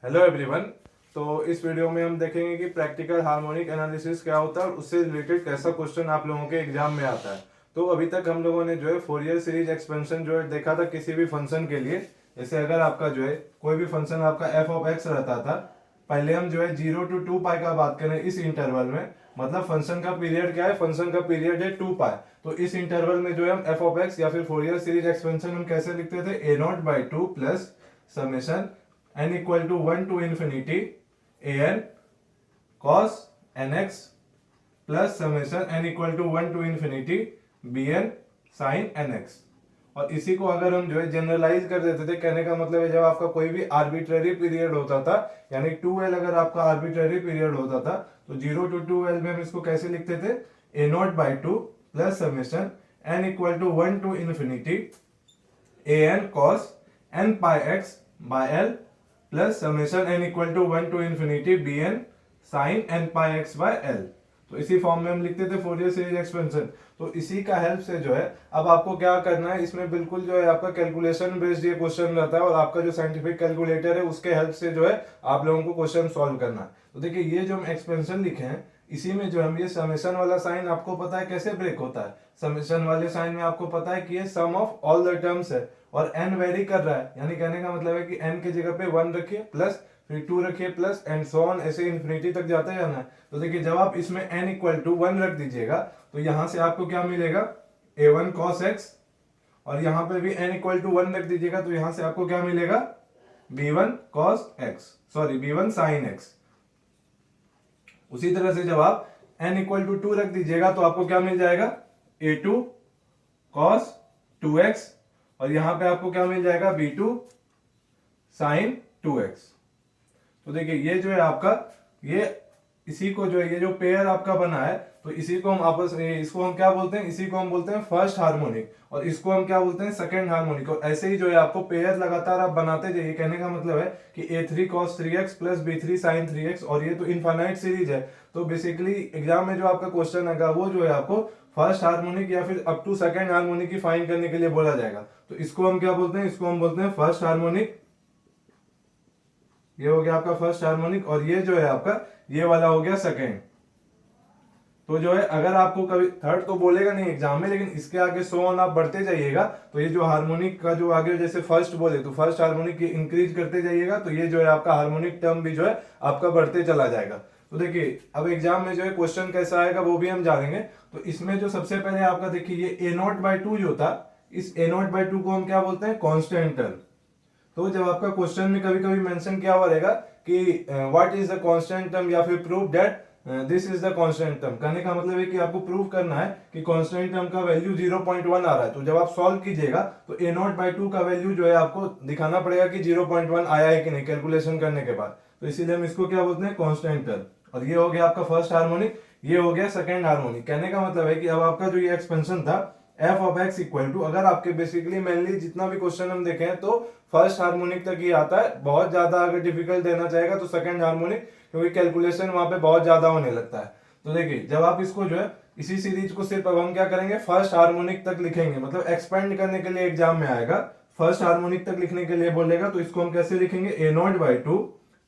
Hello everyone. तो इस video में हम देखेंगे कि प्रैक्टिकल हार्मोनिक एनालिसिस क्या होता है और उससे रिलेटेड कैसा क्वेश्चन आप लोगों के एग्जाम में आता है। तो अभी तक हम लोगों ने जो है फोरियर सीरीज एक्सपेंशन जो है देखा था किसी भी फंक्शन के लिए। जैसे अगर आपका जो है कोई भी फंक्शन आपका एफ ऑफ एक्स रहता था, पहले हम जो है 0 to 2 पाई का बात करें इस इंटरवल में, मतलब फंक्शन का पीरियड क्या है, फंक्शन का पीरियड है 2 पाई। तो इस इंटरवल में जो है हम एफ ऑफ एक्स या फिर फोरियर सीरीज एक्सपेंशन हम कैसे लिखते थे, a0/2 plus summation n equal to 1 to infinity an cos nx plus summation n equal to 1 to infinity bn sin nx। और इसी को अगर हम जो है जनरलाइज कर देते थे, कहने का मतलब है जब आपका कोई भी आर्बिट्ररी पीरियड होता था, यानी 2l अगर आपका आर्बिट्ररी पीरियड होता था, तो 0 to 2l में हम इसको कैसे लिखते थे, a0/2 plus summation n equal to 1 to infinity an cos n pi x by l plus summation n equal to 1 to infinity bn sin n pi x by l। तो इसी form में हम लिखते थे फोरियर सीरीज एक्सपेंशन। तो इसी का help से जो है अब आपको क्या करना है, इसमें बिल्कुल जो है आपका कैलकुलेशन बेस्ड ये क्वेश्चन रहता है और आपका जो साइंटिफिक कैलकुलेटर है उसके हेल्प से जो है आप लोगों को क्वेश्चन सॉल्व करना है। तो देखिए ये जो हम एक्सपेंशन लिखे हैं इसी में जो हम ये समेशन वाला साइन आपको पता है कैसे ब्रेक होता है। समेशन वाले साइन में आपको पता है कि ये सम ऑफ ऑल द टर्म्स है और n वेरी कर रहा है, यानी कहने का मतलब है कि n की जगह पे 1 रखिए प्लस फिर 2 रखिए प्लस एंड सो ऑन, ऐसे इन्फिनिटी तक जाते जाना है। तो देखिए जब आप इसमें n इक्वल टू 1 रख दीजिएगा तो यहां से आपको क्या मिलेगा, a1 cos x, और यहां पे भी n इक्वल टू 1 रख दीजिएगा तो यहां से आपको क्या मिलेगा, b1 cos x, sorry b1 sin x। उसी तरह से जब आप n इक्वल टू 2 रख दीजिएगा तो आपको क्या मिल जाएगा, a2 cos 2x, और यहां पे आपको क्या मिल जाएगा, b2 sin 2x। तो देखिए ये जो है आपका ये इसी को जो है ये जो पेयर आपका बना है तो इसी को हम आपस में इसको हम क्या बोलते हैं, इसी को हम बोलते हैं फर्स्ट हार्मोनिक और इसको हम क्या बोलते हैं सेकंड हार्मोनिक। और ऐसे ही जो है आपको पेयर लगातार आप बनाते जाइए। कहने का मतलब है कि a3 cos 3x plus b3 sin 3x, और ये तो इनफाइनाइट सीरीज है। तो बेसिकली एग्जाम में जो आपका क्वेश्चन आएगा वो जो है आपको फर्स्ट हार्मोनिक या फिर अप टू सेकंड हार्मोनिक की फाइंड करने के लिए बोला जाएगा। तो इसको हम क्या बोलते हैं, इसको हम बोलते हैं फर्स्ट हार्मोनिक। ये हो गया आपका फर्स्ट हार्मोनिक और ये जो है आपका ये वाला हो गया सेकंड। तो जो है अगर आपको कभी थर्ड तो बोलेगा नहीं एग्जाम में, लेकिन इसके आगे सो ऑन आप बढ़ते जाइएगा तो ये जो हार्मोनिक का जो आगे जैसे फर्स्ट बोले तो फर्स्ट हार्मोनिक इंक्रीज करते जाइएगा तो ये जो है आपका हार्मोनिक टर्म भी जो है आपका बढ़ते चला जाएगा। तो देखिए अब एग्जाम में जो है क्वेश्चन कैसा आएगा वो भी हम जानेंगे। तो इसमें जो सबसे पहले आपका देखिए ये a0/2 जो था, इस a0/2 को हम क्या बोलते हैं, कांस्टेंट टर्म। तो जब आपका क्वेश्चन में कभी कभी मेंशन क्या हुआ रहेगा कि what is the constant term या फिर prove that this is the constant term, कहने का मतलब है कि आपको प्रूव करना है कि कांस्टेंट टर्म का वैल्यू 0.1 आ रहा है। तो जब आप सॉल्व कीजिएगा तो a0/2 का वैल्यू जो है आपको दिखाना पड़ेगा कि 0.1 आया है कि नहीं कैलकुलेशन करने के बाद। तो इसीलिए हम इसको क्या बोलते हैं, कांस्टेंट टर्म। और ये हो गया आपका फर्स्ट हार्मोनिक, ये हो गया सेकेंड हार्मोनिक। कहने का मतलब है कि अब आपका जो ये एक्सपेंशन था f of x equal to, अगर आपके बेसिकली मेनली जितना भी क्वेश्चन हम देखें तो फर्स्ट हार्मोनिक तक ही आता है। बहुत ज्यादा अगर डिफिकल्ट देना चाहेगा तो सेकंड हार्मोनिक, क्योंकि कैलकुलेशन वहां पे बहुत ज्यादा होने लगता है। तो देखिए जब आप इसको जो है इसी सीरीज को सिर्फ अब हम क्या करेंगे, फर्स्ट हार्मोनिक तक लिखेंगे, मतलब एक्सपेंड करने के लिए एग्जाम में आएगा फर्स्ट हार्मोनिक तक लिखने के लिए बोलेगा। तो इसको हम कैसे लिखेंगे, a0/2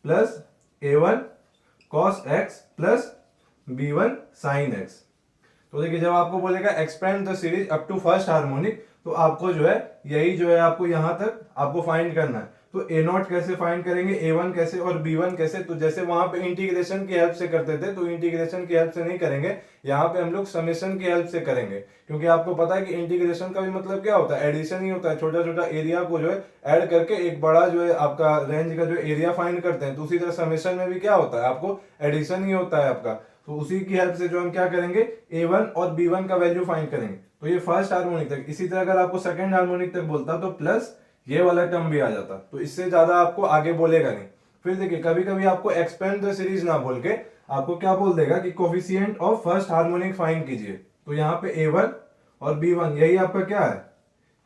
plus a1 cos x plus b1 sin x। तो देखिए जब आपको बोलेगा expand the series up to first harmonic तो आपको जो है यही जो है आपको यहां तक आपको फाइंड करना है। तो a0 कैसे फाइंड करेंगे, a1 कैसे और b1 कैसे, तो जैसे वहां पे इंटीग्रेशन की हेल्प से करते थे तो इंटीग्रेशन की हेल्प से नहीं करेंगे, यहाँ पे हम लोग समेशन की हेल्प से करेंगे। क्योंकि आपको पता है कि इंटीग्रेशन का भी मतलब क्या होता है, एडिशन ही होता है। छोटा छोटा एरिया को जो है ऐड करके एक बड़ा जो है आपका रेंज का जो एरिया फाइंड करते हैं। तो उसी तरह समेशन में भी क्या होता है, आपको एडिशन ही होता है आपका। तो उसी की हेल्प से जो हम क्या करेंगे, a1 और b1 का वैल्यू फाइंड करेंगे। तो ये फर्स्ट हार्मोनिक तक। इसी तरह अगर आपको सेकंड हार्मोनिक तक बोलता तो प्लस ये वाला टर्म भी आ जाता, तो इससे ज्यादा आपको आगे बोलेगा नहीं। फिर देखिए कभी कभी आपको एक्सपेंड द सीरीज ना बोल के आपको क्या बोल देगा कि coefficient of first harmonic find कीजिए। तो यहाँ पे a1 और b1 यही आपका क्या है,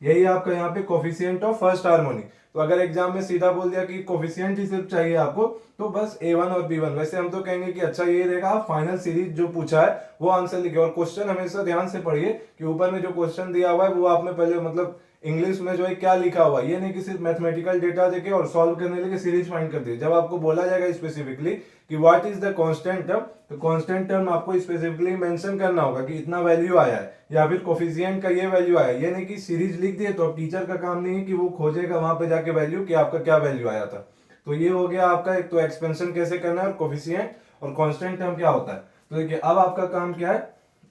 यही आपका यहाँ पे कोफिशिएंट ऑफ फर्स्ट हार्मोनिक। तो अगर एग्जाम में सीधा बोल दिया कि कोफिशिएंट ही सिर्फ चाहिए आपको तो बस a1 और b1, वैसे हम तो कहेंगे कि अच्छा ये रहेगा आप फाइनल सीरीज जो पूछा है वो आंसर लिखे। और क्वेश्चन हमेशा ध्यान से पढ़िए कि ऊपर में जो क्वेश्चन दिया हुआ है वो आपने पहले मतलब इंग्लिश में जो है क्या लिखा हुआ है, ये नहीं कि सिर्फ मैथमेटिकल डेटा देके और सॉल्व करने लगे सीरीज फाइंड कर दी। जब आपको बोला जाएगा स्पेसिफिकली कि what is the constant term, तो कांस्टेंट टर्म आपको स्पेसिफिकली मेंशन करना होगा कि इतना वैल्यू आया है या फिर कोफिशिएंट का ये वैल्यू आया है। ये नहीं कि सीरीज लिख दिए तो अब टीचर का काम नहीं है कि वो खोजेगा वहां पे जाके वैल्यू कि आपका क्या वैल्यू आया था। तो ये हो गया आपका एक तो एक्सपेंशन कैसे करना है और कोफिशिएंट और कांस्टेंट टर्म क्या होता है। तो देखिए अब आपका काम क्या है,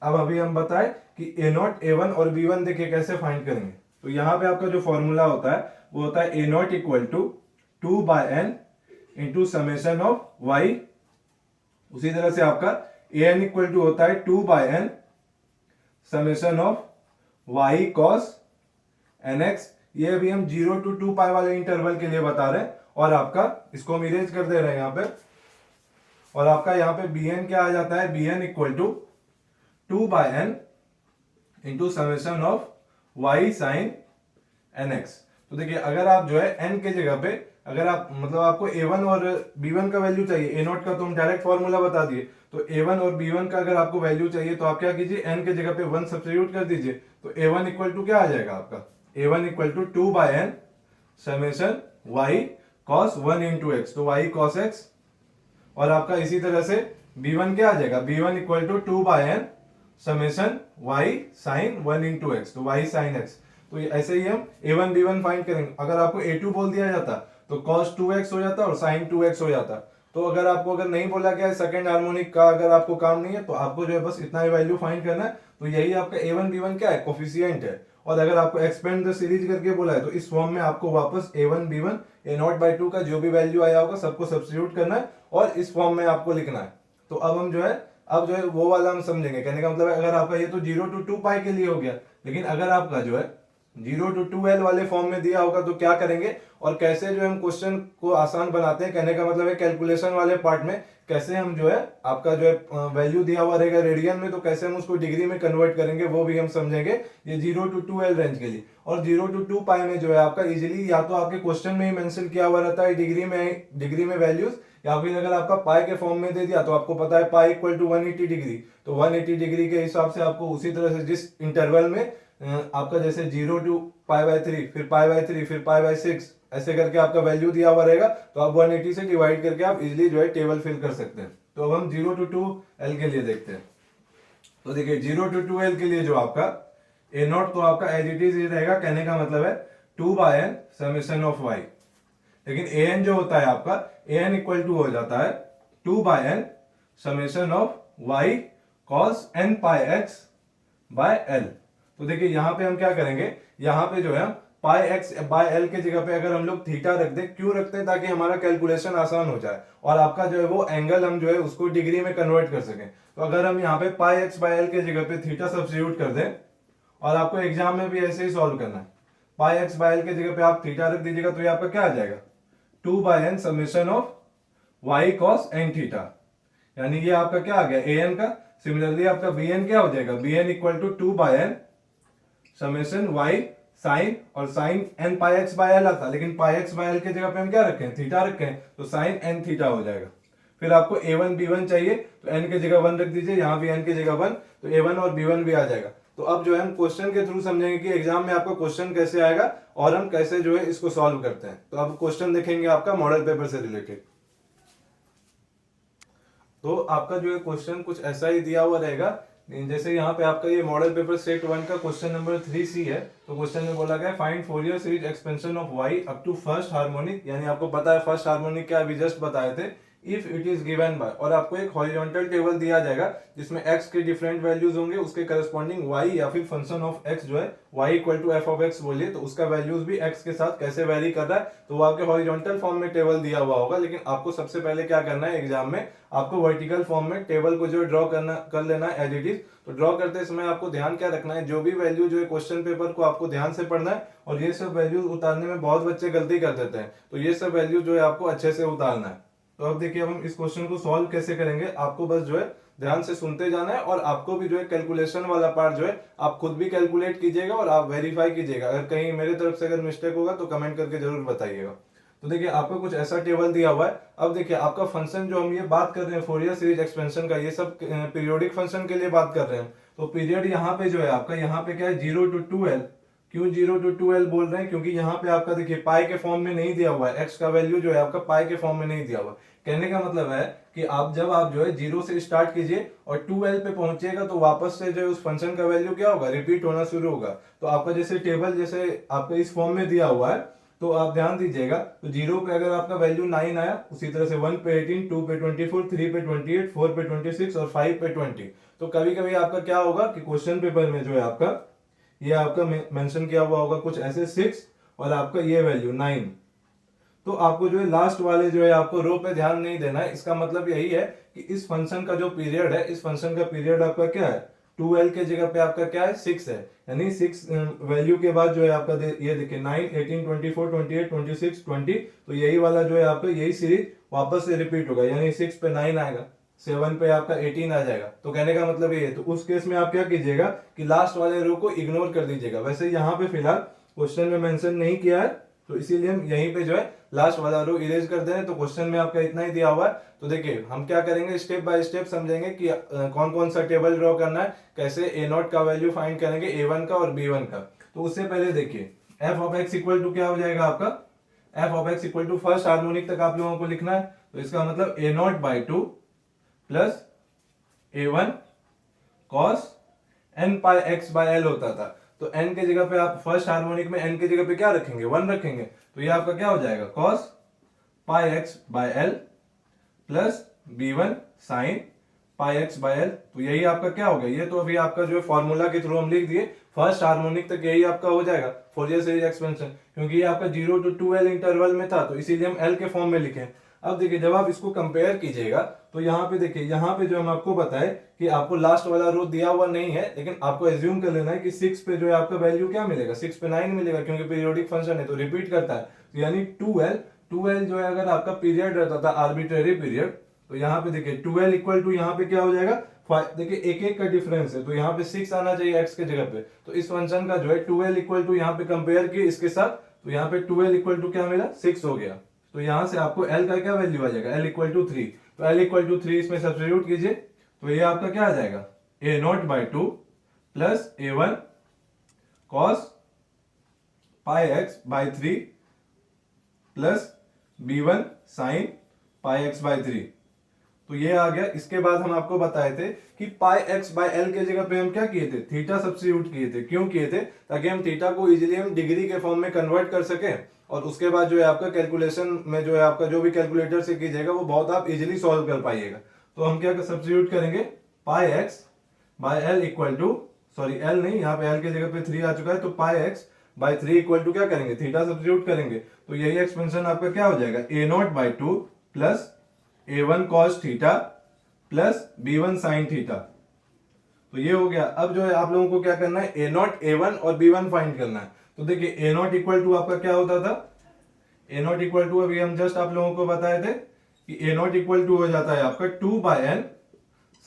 अब अभी हम बताएं कि ए नॉट A1 और B1 देखिए कैसे फाइंड करेंगे। तो यहाँ पे आपका जो फॉर्मूला होता है वो होता है a naught equal to 2/n into summation of y। उसी तरह से आपका an इक्वल टू होता है 2/n summation of y cos nx। ये अभी हम 0 to 2 पाई वाले इंटरवल के लिए बता रहे हैं और आपका इसको हम इरेज कर दे रहे हैं यहाँ पे। और आपका यहाँ पे bn क्या आ जाता है, bn equal to 2/n into summation of y sine nx। तो देखिए अगर आप जो है n के जगह पे अगर आप मतलब आपको a1 और b1 का वैल्यू चाहिए, a0 का तो हम डायरेक्ट फॉर्मूला बता दिए, तो a1 और b1 का अगर आपको वैल्यू चाहिए तो आप क्या कीजिए, n के जगह पे 1 सब्स्टिट्यूट कर दीजिए। तो a1 इक्वल टू क्या आ जाएगा आपका, a1 equal to 2/n summation y cos 1 into x, तो y cos x। और आपका इसी तरह से b1 क्या आ जाएगा, b1 equal to 2/n summation y sine 1 into x, तो y साइन x। तो ऐसे ही हम a1 b1 फाइंड करेंगे। अगर आपको a2 बोल दिया जाता तो cos 2x हो जाता और sin 2x हो जाता। तो अगर नहीं बोला गया है सेकंड हार्मोनिक का, अगर आपको काम नहीं है तो आपको जो है बस इतना ही वैल्यू फाइंड करना है। तो यही आपका a1 b1 क्या है, कोफिशिएंट है। और अगर आपको एक्सपेंड द सीरीज करके बोला है तो इस फॉर्म में आपको वापस a1 b1 a0/2 का जो भी वैल्यू आया होगा सबको सब्स्टिट्यूट करना है और इस फॉर्म में आपको लिखना है। तो अब हम जो है वो वाला हम समझेंगे। कहने का मतलब है अगर आपका ये तो 0 to 2 पाई के लिए हो गया, लेकिन अगर आपका जो है 0 to 2l वाले फॉर्म में दिया होगा तो क्या करेंगे और कैसे जो है हम क्वेश्चन को आसान बनाते हैं। कहने का मतलब है कैलकुलेशन वाले पार्ट में कैसे हम जो है आपका जो है वैल्यू दिया हुआ रहेगा रेडियन में, तो कैसे हम उसको डिग्री में कन्वर्ट करेंगे वो भी हम समझेंगे ये 0 to 2l रेंज के लिए। और 0 to 2 पाई में जो है आपका इजीली या तो आपके क्वेश्चन में ही मेंशन किया हुआ रहता है डिग्री में वैल्यूज, या फिर अगर आपका पाई के फॉर्म में दे दिया तो आपको पता है पाई इक्वल टू 180 डिग्री, तो 180 डिग्री के हिसाब से आपको उसी तरह से जिस इंटरवल में आपका जैसे 0 to π/3 फिर π/3 फिर π/6 ऐसे करके आपका वैल्यू दिया हुआ रहेगा, तो आप 180 से डिवाइड करके आप इजीली जो है टेबल फिल कर सकते हैं। तो अब हम 0 to 2l के लिए देखते हैं। तो देखिए 0 to 2l के लिए जो आपका a0 तो आपका एज इट इज रहेगा। कहने का मतलब है 2/n समेशन ऑफ y, लेकिन an जो होता है आपका an इक्वल टू हो जाता है 2/n summation of y cos n pi x by l। तो देखिए यहाँ पे हम क्या करेंगे, यहाँ पे जो है पाई एक्स बाय एल के जगह पे अगर हम लोग थीटा रख दे, क्यों रखते हैं, ताकि हमारा कैलकुलेशन आसान हो जाए और आपका जो है वो एंगल हम जो है उसको डिग्री में कन्वर्ट कर सकें। तो अगर हम यहाँ पे पाई एक्स बाय एल के जगह पे थीटा सब्स्टिट्यूट कर दें, और आपको एग्जाम में भी ऐसे ही सॉल्व करना है, पाई एक्स बाय एल के जगह पे आप थीटा रख दीजिएगा तो ये आपका क्या आ जाएगा 2/n summation of y cos n theta, यानी ये आपका क्या आ गया an का। सिमिलरली आपका bn क्या हो जाएगा, bn equal to 2/n summation y sine, और sine n pi x by l आता, लेकिन पाई एक्स बाय एल के जगह पे हम क्या रखें, थीटा रखें, तो साइन n थीटा हो जाएगा। फिर आपको a1 b1 चाहिए तो n के जगह 1 रख दीजिए, यहाँ भी n के जगह 1, तो a1 और b1 भी आ जाएगा। तो अब जो है हम क्वेश्चन के थ्रू समझेंगे कि एग्जाम में आपका क्वेश्चन कैसे आएगा और हम कैसे जो है इसको सॉल्व करते हैं। तो अब क्वेश्चन देखेंगे आपका मॉडल पेपर से रिलेटेड। तो आपका जो है क्वेश्चन कुछ ऐसा ही दिया हुआ रहेगा, जैसे यहाँ पे आपका ये मॉडल पेपर सेट 1 का क्वेश्चन नंबर 3C है। तो क्वेश्चन में बोला गया find Fourier series expansion of y up to first harmonic, यानी आपको पता है फर्स्ट हार्मोनिक क्या अभी जस्ट बताए थे, if it is given by, और आपको एक हॉरिजॉन्टल टेबल दिया जाएगा जिसमें x के डिफरेंट वैल्यूज होंगे, उसके करस्पॉन्डिंग y या फिर फंक्शन ऑफ x जो है y equal to f of x बोलिए, तो उसका वैल्यूज भी x के साथ कैसे वेरी कर रहा है, तो वो आपके हॉरिजॉन्टल फॉर्म में टेबल दिया हुआ होगा। लेकिन आपको सबसे पहले क्या करना है एग्जाम में, आपको वर्टिकल फॉर्म में टेबल को जो ड्रॉ कर लेना है एज इट इज। तो ड्रॉ करते समय आपको ध्यान क्या रखना है, जो भी वैल्यू जो है क्वेश्चन पेपर को आपको ध्यान से पढ़ना है, और ये सब वैल्यू उतारने में बहुत बच्चे गलती कर देते हैं, तो ये सब वैल्यू जो है आपको अच्छे से उतारना है। तो अब देखिए अब हम इस क्वेश्चन को सॉल्व कैसे करेंगे, आपको बस जो है ध्यान से सुनते जाना है, और आपको भी जो है कैलकुलेशन वाला पार्ट जो है आप खुद भी कैलकुलेट कीजिएगा और आप वेरीफाई कीजिएगा। अगर कहीं मेरे तरफ से अगर मिस्टेक होगा तो कमेंट करके जरूर बताइएगा। तो देखिए आपको कुछ ऐसा टेबल दिया हुआ है। अब देखिए आपका फंक्शन जो हम ये बात कर रहे हैं फोरियर सीरीज एक्सपेंशन का, ये सब पीरियोडिक फंक्शन के लिए बात कर रहे हैं। तो पीरियड यहाँ पे जो है आपका, यहाँ पे क्या है 0 to 2l, क्यों 0 to 2l बोल रहे हैं, क्योंकि यहाँ पे आपका देखिए पाई के फॉर्म में नहीं दिया हुआ है, x का वैल्यू जो है आपका पाई के फॉर्म में नहीं दिया हुआ। कहने का मतलब है कि आप जब आप जो है 0 से स्टार्ट कीजिए और 2l पे पहुंचिएगा तो वापस से जो है उस फंक्शन का वैल्यू क्या होगा, रिपीट होना शुरू होगा। तो आपका जैसे टेबल जैसे आपका इस फॉर्म में दिया हुआ है, तो आप ध्यान दीजिएगा, तो 0 पे अगर आपका वैल्यू 9 आया, उसी तरह से 1 पे 18, 2 पे 24, 3 पे 28, 4 पे 26 और 5 पे 20। तो कभी कभी आपका क्या होगा कि क्वेश्चन पेपर में जो है आपका ये आपका मेंशन किया हुआ होगा कुछ ऐसे 6 और आपका ये वैल्यू 9। तो आपको जो है लास्ट वाले जो है आपको रो पे ध्यान नहीं देना है। इसका मतलब यही है कि इस फंक्शन का जो पीरियड है, इस फंक्शन का पीरियड आपका क्या है, 2l के जगह पे आपका क्या है 6 है, यानी 6 वैल्यू के बाद जो है आपका ये देखिए 9, 18, 24, 28, 26, 20। तो यही वाला जो है आपका यही सीरीज वापस से रिपीट होगा, यानी 6 पे 9 आएगा, 7 पे आपका 18 आ जाएगा। तो कहने का मतलब ये है, तो उस केस में आप क्या कीजिएगा कि लास्ट वाले रो को इग्नोर कर दीजिएगा। वैसे यहाँ पे फिलहाल क्वेश्चन में मेंशन नहीं किया है, तो इसीलिए हम यहीं पे जो है लास्ट वाला रो इरेज कर दे रहे हैं। तो क्वेश्चन में आपका इतना ही दिया हुआ है। तो देखिए हम क्या करेंगे, स्टेप बाय स्टेप समझेंगे कि कौन कौन सा टेबल ड्रॉ करना है, कैसे a0 का वैल्यू फाइंड करेंगे, a1 का और b1 का। तो उससे पहले देखिए f of x equal to क्या हो जाएगा आपका, f of x equal to first harmonic तक आप लोगों को लिखना है। तो इसका मतलब a0 by 2 plus a1 cos n pi x by l होता था। तो n के जगह पे आप फर्स्ट हार्मोनिक में n के जगह पे क्या रखेंगे, 1 रखेंगे। तो ये आपका क्या हो जाएगा, cos pi x by l plus b1 sin pi x by l। तो यही आपका क्या हो गया, ये तो अभी आपका जो है फॉर्मूला के थ्रू हम लिख दिए, फर्स्ट हार्मोनिक तक यही आपका हो जाएगा फोरियर सीरीज एक्सपेंशन, क्योंकि ये आपका 0 to 2l इंटरवल में था, तो इसीलिए हम l के फॉर्म में लिखे। अब देखिए जब आप इसको कंपेयर कीजिएगा तो यहाँ पे देखिए, यहाँ पे जो हम आपको बताए कि आपको लास्ट वाला रो दिया हुआ नहीं है, लेकिन आपको एज्यूम कर लेना है कि 6 पे जो है आपका वैल्यू क्या मिलेगा, 6 पे 9 मिलेगा, क्योंकि पीरियोडिक फंक्शन है तो रिपीट करता है। तो यानी 2l जो है अगर आपका पीरियड रहता था आर्बिट्रेरी पीरियड, तो यहाँ पे देखिए 2l इक्वल टू यहाँ पे क्या हो जाएगा, देखिए एक एक का डिफरेंस है, तो यहाँ पे 6 आना चाहिए x के जगह पे। तो इस फंक्शन का जो है 2l इक्वल टू यहाँ पे कंपेयर किए इसके साथ, तो यहाँ पे 2l इक्वल टू क्या मिला, 6 हो गया। तो यहां से आपको l का क्या वैल्यू आ जाएगा, l इक्वल टू 3। तो l इक्वल टू 3 इसमें सब्स्टिट्यूट कीजिए, तो ये आपका क्या आ जाएगा, a0 by 2 plus a1 cos pi x by 3 plus b1 sin pi x by 3। तो ये आ गया। इसके बाद हम आपको बताए थे कि पाई x बाय l के जगह पे हम क्या किए थे, थीटा सब्स्टिट्यूट किए थे। क्यों किए थे, ताकि हम थीटा को इजीली हम डिग्री के फॉर्म में कन्वर्ट कर सके, और उसके बाद जो है आपका कैलकुलेशन में जो है आपका जो भी कैलकुलेटर से कीजिएगा वो बहुत आप इजीली सॉल्व कर पाइएगा। तो हम क्या सब्स्टिट्यूट करेंगे, pi x by l equal to, sorry l नहीं, यहाँ पे l के जगह पे 3 आ चुका है, तो पाई x बाय 3 इक्वल टू क्या करेंगे, थीटा सब्स्टिट्यूट करेंगे। तो यही एक्सपेंशन आपका क्या हो जाएगा, a0 by 2 plus a1 cos theta plus b1 sin theta. तो ये हो गया। अब जो है आप लोगों को क्या करना है, a0, a1 और b1 फाइंड करना है। तो देखिए a0 इक्वल टू आपका क्या होता था, a0 इक्वल टू अभी हम जस्ट आप लोगों को बताए थे कि a0 इक्वल टू हो जाता है आपका 2 by n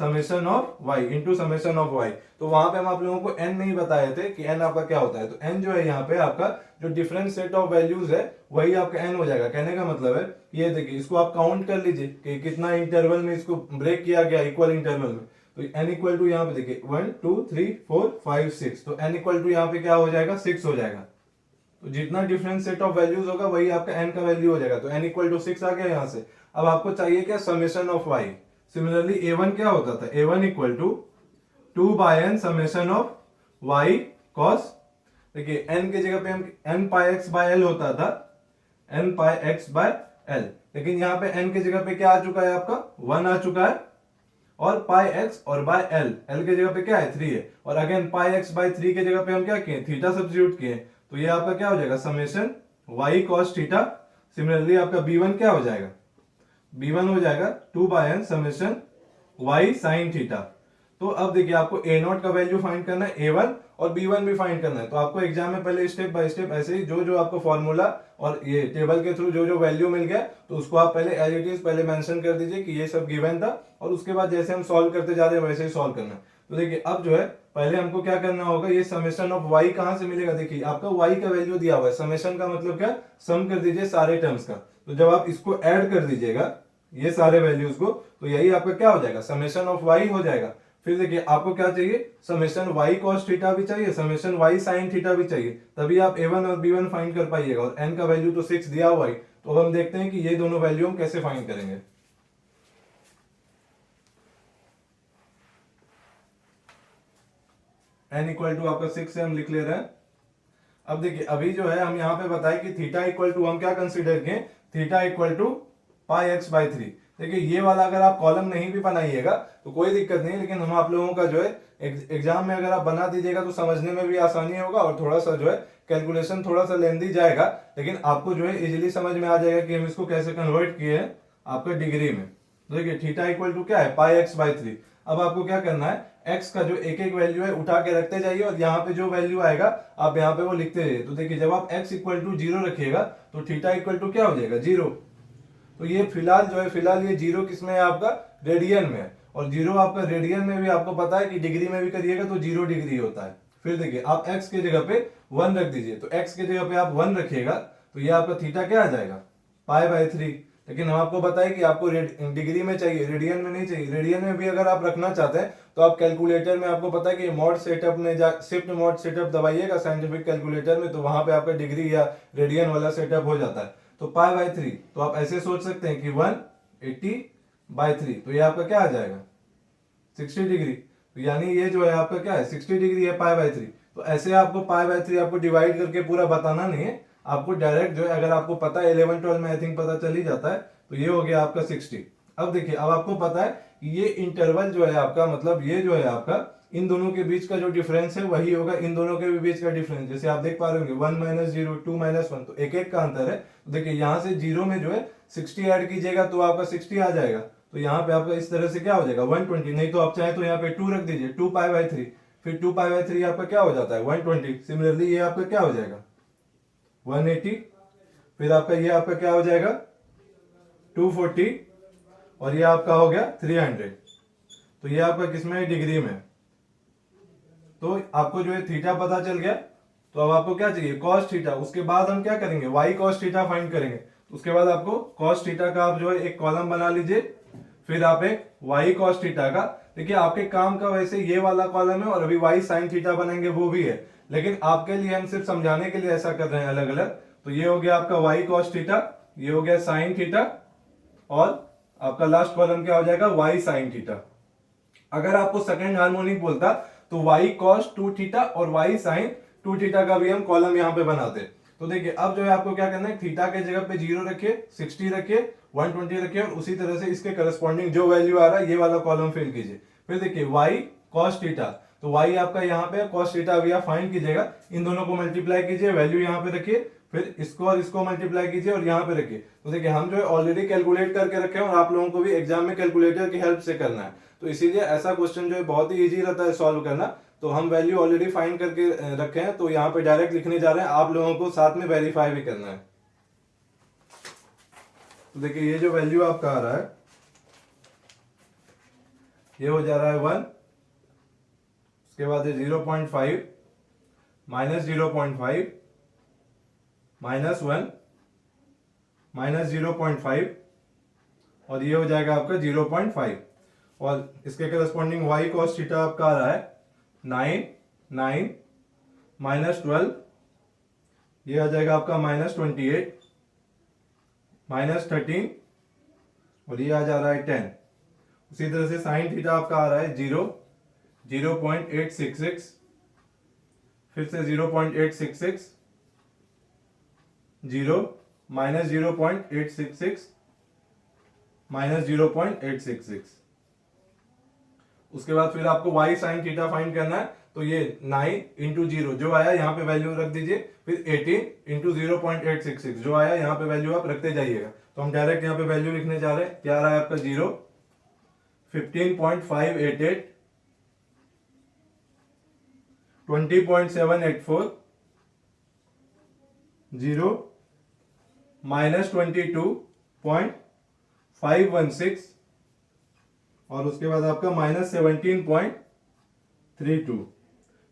summation of y into summation of y। तो वहां पे हम आप लोगों को n नहीं बताए थे कि n आपका क्या होता है। तो n जो है यहाँ पे आपका जो डिफरेंट सेट ऑफ वैल्यूज है वही आपका n हो जाएगा। कहने का मतलब है ये देखिए, इसको आप काउंट कर लीजिए कि कितना इंटरवल में इसको ब्रेक किया गया इक्वल इंटरवल में। तो n इक्वल टू यहाँ पे देखिए 1 2 3 4 5 6, तो n इक्वल टू यहाँ पे क्या हो जाएगा, 6 हो जाएगा। तो जितना डिफरेंट सेट ऑफ वैल्यूज होगा वही आपका n का वैल्यू हो जाएगा। तो n इक्वल टू 6 आ गया यहाँ से। अब आपको चाहिए क्या, summation of y। Similarly a1 क्या होता था, a1 equal to 2 by n summation of y cos, देखिए n के जगह पे हम n pi x by l होता था, n pi x by l, लेकिन यहाँ पे n के जगह पे क्या आ चुका है आपका 1 आ चुका है, और पाई x और बाय l के जगह पे क्या है 3 है, और अगेन पाई x बाय 3 के जगह पे हम क्या किए, थीटा सब्स्टिट्यूट किए। तो ये आपका क्या हो जाएगा, summation y cos theta. Similarly आपका b1 क्या हो जाएगा, b1 हो जाएगा 2 by n summation y sin theta. तो अब देखिए आपको a0 का वैल्यू फाइंड करना है, a1 और b1 भी फाइंड करना है। तो आपको एग्जाम में पहले स्टेप बाय स्टेप ऐसे ही जो जो आपको फॉर्मूला और ये टेबल के थ्रू जो जो वैल्यू मिल गया, तो उसको आप पहले एज इट इज पहले मेंशन कर दीजिए कि ये सब गिवन था, और उसके बाद जैसे हम सॉल्व करते जा रहे हैं वैसे ही सॉल्व करना है। तो देखिए अब जो है पहले हमको क्या करना होगा, ये समेशन ऑफ y कहां से मिलेगा, देखिए आपका y का वैल्यू दिया हुआ है, समेशन का मतलब क्या, सम कर दीजिए सारे टर्म्स का। तो जब आप इसको ऐड कर दीजिएगा ये सारे वैल्यूज को, तो यही आपका क्या हो जाएगा, समेशन ऑफ y हो जाएगा। फिर देखिए आपको क्या चाहिए, समेशन y cos थीटा भी चाहिए, समेशन y sin थीटा भी चाहिए, तभी आप a1 और b1 फाइंड कर पाइएगा। और n का वैल्यू तो 6 दिया हुआ है, तो अब हम देखते हैं कि ये दोनों वैल्यू हम कैसे फाइंड करेंगे। n इक्वल टू आपका 6 से हम लिख ले रहे हैं। अब देखिए अभी जो है हम यहाँ पे बताए कि थीटा इक्वल टू हम क्या कंसीडर किए, theta equal to pi x by 3। देखिए ये वाला अगर आप कॉलम नहीं भी बनाइएगा तो कोई दिक्कत नहीं, लेकिन हम आप लोगों का जो है एग्जाम में अगर आप बना दीजिएगा तो समझने में भी आसानी होगा और थोड़ा सा जो है कैलकुलेशन थोड़ा सा लेंदी जाएगा, लेकिन आपको जो है इजीली समझ में आ जाएगा कि हम इसको कैसे कन्वर्ट किए हैं आपका डिग्री में। देखिए थीटा इक्वल टू क्या है, पाई एक्स बाई 3। अब आपको क्या करना है, x का जो एक एक वैल्यू है उठा के रखते जाइए और यहाँ पे जो वैल्यू आएगा आप यहाँ पे वो लिखते जाइए। तो देखिए जब आप x इक्वल टू 0 रखिएगा तो थीटा इक्वल टू क्या हो जाएगा, 0। तो ये फिलहाल जो है, फिलहाल ये 0 किसमें है आपका, रेडियन में है। और 0 आपका रेडियन में भी आपको पता है कि डिग्री में भी करिएगा तो 0 डिग्री होता है। फिर देखिए आप x के जगह पे 1 रख दीजिए, तो x के जगह पे आप 1 रखिएगा तो ये आपका थीटा क्या आ जाएगा, पाई बाई 3। लेकिन हम आपको बताएं कि आपको डिग्री में चाहिए, रेडियन में नहीं चाहिए। रेडियन में भी अगर आप रखना चाहते हैं तो आप कैलकुलेटर में, आपको पता है कि मॉड सेटअप में शिफ्ट मॉड सेटअप दबाइएगा साइंटिफिक कैलकुलेटर में, तो वहां पे आपका डिग्री या रेडियन वाला सेटअप हो जाता है। तो पाई बाई 3, तो आप ऐसे सोच सकते हैं कि 180 बाई 3, तो ये आपका क्या आ जाएगा, 60 डिग्री। तो यानी ये जो है आपका क्या है, 60 डिग्री है पाई बाई 3। तो ऐसे आपको पाई बाई 3 आपको डिवाइड करके पूरा बताना नहीं है, आपको डायरेक्ट जो है, अगर आपको पता है 11 12 में आई थिंक पता चल ही जाता है, तो ये हो गया आपका 60। अब देखिए अब आपको पता है कि ये इंटरवल जो है आपका, मतलब ये जो है आपका इन दोनों के बीच का जो डिफरेंस है वही होगा इन दोनों के भी बीच का डिफरेंस। जैसे आप देख पा रहे होंगे 1 माइनस 0, 2 माइनस 1, तो एक एक का अंतर है। तो देखिए यहाँ से 0 में जो है 60 ऐड कीजिएगा तो आपका 60 आ जाएगा। तो यहाँ पे आपका इस तरह से क्या हो जाएगा, 120। नहीं तो आप चाहे तो यहाँ पे 2 रख दीजिए, 2 पाई बाई 3, फिर 2 पाई बाई 3 आपका क्या हो जाता है, 120। सिमिलरली ये आपका क्या हो जाएगा, 180। फिर आपका ये आपका क्या हो जाएगा, 240, और ये आपका हो गया 300। तो ये आपका किसमें, डिग्री में। तो आपको जो है थीटा पता चल गया। तो अब आपको क्या चाहिए, कॉस थीटा। उसके बाद हम क्या करेंगे, वाई कॉस थीटा फाइंड करेंगे। तो उसके बाद आपको कॉस थीटा का आप जो है एक कॉलम बना लीजिए, फिर आप एक वाई कॉस थीटा का। देखिए आपके काम का वैसे ये वाला कॉलम है और अभी वाई साइन थीटा बनेंगे वो भी है, लेकिन आपके लिए हम सिर्फ समझाने के लिए ऐसा कर रहे हैं अलग अलग। तो ये हो गया आपका वाई कॉस थीटा, ये हो गया साइन थीटा, और आपका लास्ट कॉलम क्या हो जाएगा, वाई साइन थीटा। अगर आपको सेकंड हार्मोनिक बोलता तो वाई कॉस 2 थीटा और वाई साइन 2 थीटा का भी हम कॉलम यहाँ पे बनाते। तो देखिए अब जो है आपको क्या करना है, थीटा के जगह पे 0 रखिए, 60 रखिए, 120 रखिए, और उसी तरह से इसके करस्पॉन्डिंग जो वैल्यू आ रहा है ये वाला कॉलम फिल कीजिए। फिर देखिए वाई कॉस थीटा, तो वाई आपका यहाँ पे, कॉस थीटा अभी आप फाइंड कीजिएगा, इन दोनों को मल्टीप्लाई कीजिए, वैल्यू यहाँ पे रखिए, फिर इसको और इसको मल्टीप्लाई कीजिए और यहाँ पे रखिए। तो देखिए हम जो है ऑलरेडी कैलकुलेट करके रखे हैं और आप लोगों को भी एग्जाम में कैलकुलेटर की हेल्प से करना है, तो इसीलिए ऐसा क्वेश्चन जो है बहुत ही इजी रहता है सॉल्व करना। तो हम वैल्यू ऑलरेडी फाइंड करके रखे हैं, तो यहाँ पे डायरेक्ट लिखने जा रहे हैं, आप लोगों को साथ में वेरीफाई भी करना है। तो देखिए ये जो वैल्यू आपका आ रहा है ये हो जा रहा है 1, उसके बाद है 0.5, माइनस 0.5, माइनस 1, माइनस 0.5, और ये हो जाएगा आपका 0.5, और इसके करस्पॉन्डिंग वाई कॉस थीटा आपका आ रहा है 9, 9, माइनस 12, ये आ जाएगा आपका माइनस 28, माइनस 13, और ये आ जा रहा है 10। उसी तरह से साइन थीटा आपका आ रहा है 0, 0.866, फिर से 0.866, 0, माइनस 0.866, माइनस 0.866। उसके बाद फिर आपको y साइन थीटा फाइंड करना है, तो ये 9 इंटू 0 जो आया यहाँ पे वैल्यू रख दीजिए, फिर 18 इंटू 0.866 जो आया यहाँ पे वैल्यू आप रखते जाइएगा। तो हम डायरेक्ट यहाँ पे वैल्यू लिखने जा रहे हैं, क्या आ रहा है आपका 0, 15.588, 20.784, 0, माइनस 22.516, और उसके बाद आपका माइनस 17.32।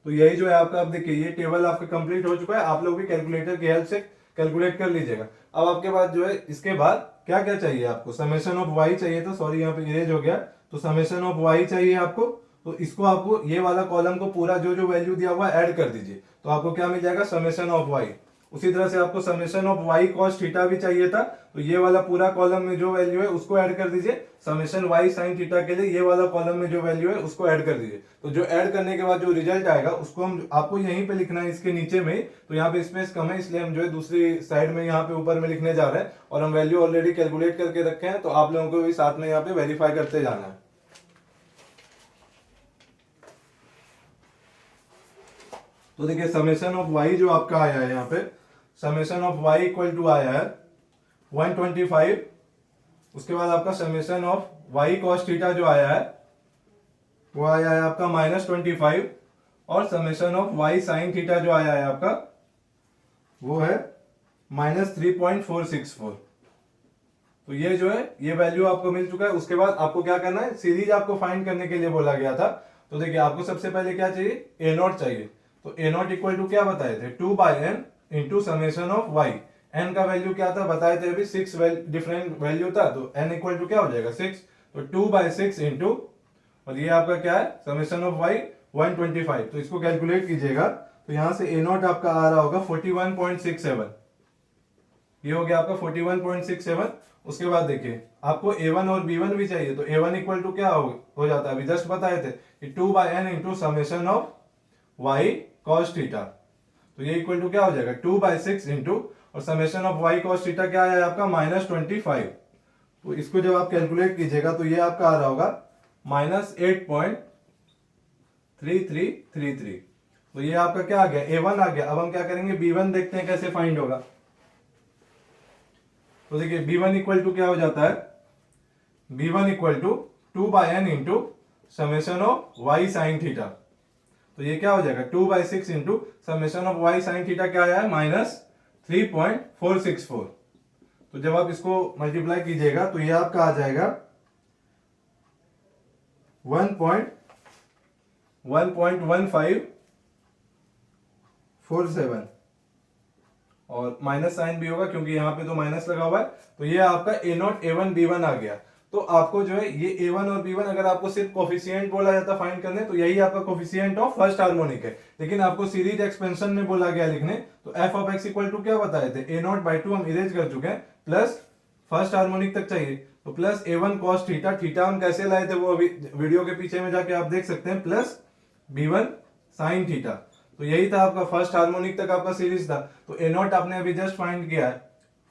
तो यही जो है आपका, अब देखिए ये टेबल आपका कंप्लीट हो चुका है, आप लोग भी कैलकुलेटर की हेल्प से कैलकुलेट कर लीजिएगा। अब आपके पास जो है इसके बाद क्या क्या चाहिए आपको, समेशन ऑफ वाई चाहिए था, सॉरी यहाँ पे इरेज हो गया, तो समेशन ऑफ वाई चाहिए आपको, तो इसको आपको ये वाला कॉलम को पूरा जो जो वैल्यू दिया हुआ ऐड कर दीजिए, तो आपको क्या मिल जाएगा, समेशन ऑफ वाई। उसी तरह से आपको summation of y cos theta भी चाहिए था, तो ये वाला पूरा कॉलम में जो वैल्यू है उसको ऐड कर दीजिए। समेशन वाई साइन थीटा के लिए ये वाला कॉलम में जो वैल्यू है उसको ऐड कर दीजिए। तो जो ऐड करने के बाद जो रिजल्ट आएगा उसको हम आपको यहीं पे लिखना है, इसके नीचे में ही। तो यहाँ पे स्पेस कम है, इसलिए हम जो है दूसरी साइड में यहाँ पे ऊपर में लिखने जा रहे हैं, और हम वैल्यू ऑलरेडी कैलकुलेट करके रखे हैं, तो आप लोगों को भी साथ में यहाँ पे वेरीफाई करते जाना है। तो देखिए समेशन ऑफ वाई जो आपका आया है, यहाँ पे summation of y equal to आया है 125। उसके बाद आपका summation of y cos theta जो आया है वो आया है आपका -25, और summation of y sine theta जो आया है आपका वो है -3.464। तो ये जो है ये वैल्यू आपको मिल चुका है। उसके बाद आपको क्या करना है, सीरीज आपको फाइंड करने के लिए बोला गया था। तो देखिए आपको सबसे पहले क्या चाहिए, ए नॉट चाहिए। तो ए नॉट इक्वल टू क्या बताए थे, 2/n into summation of y. N का वैल्यू क्या था बताए थे अभी, 6 डिफरेंट वैल्यू था, तो एन इक्वल टू क्या हो जाएगा 6। तो 2/6 इंटू, और ये आपका क्या है, समेशन ऑफ वाई 125। तो इसको कैलकुलेट कीजिएगा, तो यहां से ए नॉट आपका आ रहा होगा 41.67। ये हो गया आपका 41.67। उसके बाद देखिए आपको a1 और b1 भी चाहिए, तो a1 इक्वल टू क्या हो जाता है, अभी जस्ट बताए थे कि 2/n into summation of y cos theta. तो ये इक्वल टू क्या हो जाएगा 2/6 इंटू, और summation of y cos theta क्या है आपका -25। तो इसको जब आप कैलकुलेट कीजिएगा तो ये आपका आ रहा होगा -8.3333। तो ये आपका क्या आ गया, a1 आ गया। अब हम क्या करेंगे, b1 देखते हैं कैसे फाइंड होगा। तो देखिए b1 इक्वल टू क्या हो जाता है, b1 equal to 2/n into summation of y sine theta. तो ये क्या हो जाएगा 2/6 into summation of y sine theta क्या आया है -3.464। तो जब आप इसको मल्टीप्लाई कीजिएगा तो ये आपका आ जाएगा 1.1547, और माइनस साइन भी होगा क्योंकि यहाँ पे तो माइनस लगा हुआ है। तो ये आपका ए नॉट a1 b1 आ गया। तो आपको जो है ये a1 और b1 अगर आपको सिर्फ कोफिशिएंट बोला जाता फाइंड करने, तो यही आपका कोफिशिएंट ऑफ फर्स्ट हार्मोनिक है। लेकिन आपको सीरीज एक्सपेंशन में बोला गया लिखने, तो f of x equal to क्या बताए थे, a0/2 हम इरेज कर चुके हैं, प्लस फर्स्ट हार्मोनिक तक चाहिए, तो plus a1 cos theta. Theta हम कैसे लाए थे वो अभी वीडियो के पीछे में जाके आप देख सकते हैं, प्लस b1 साइन थीटा। तो यही था आपका फर्स्ट हार्मोनिक तक आपका सीरीज था। तो ए नॉट आपने अभी जस्ट फाइंड किया है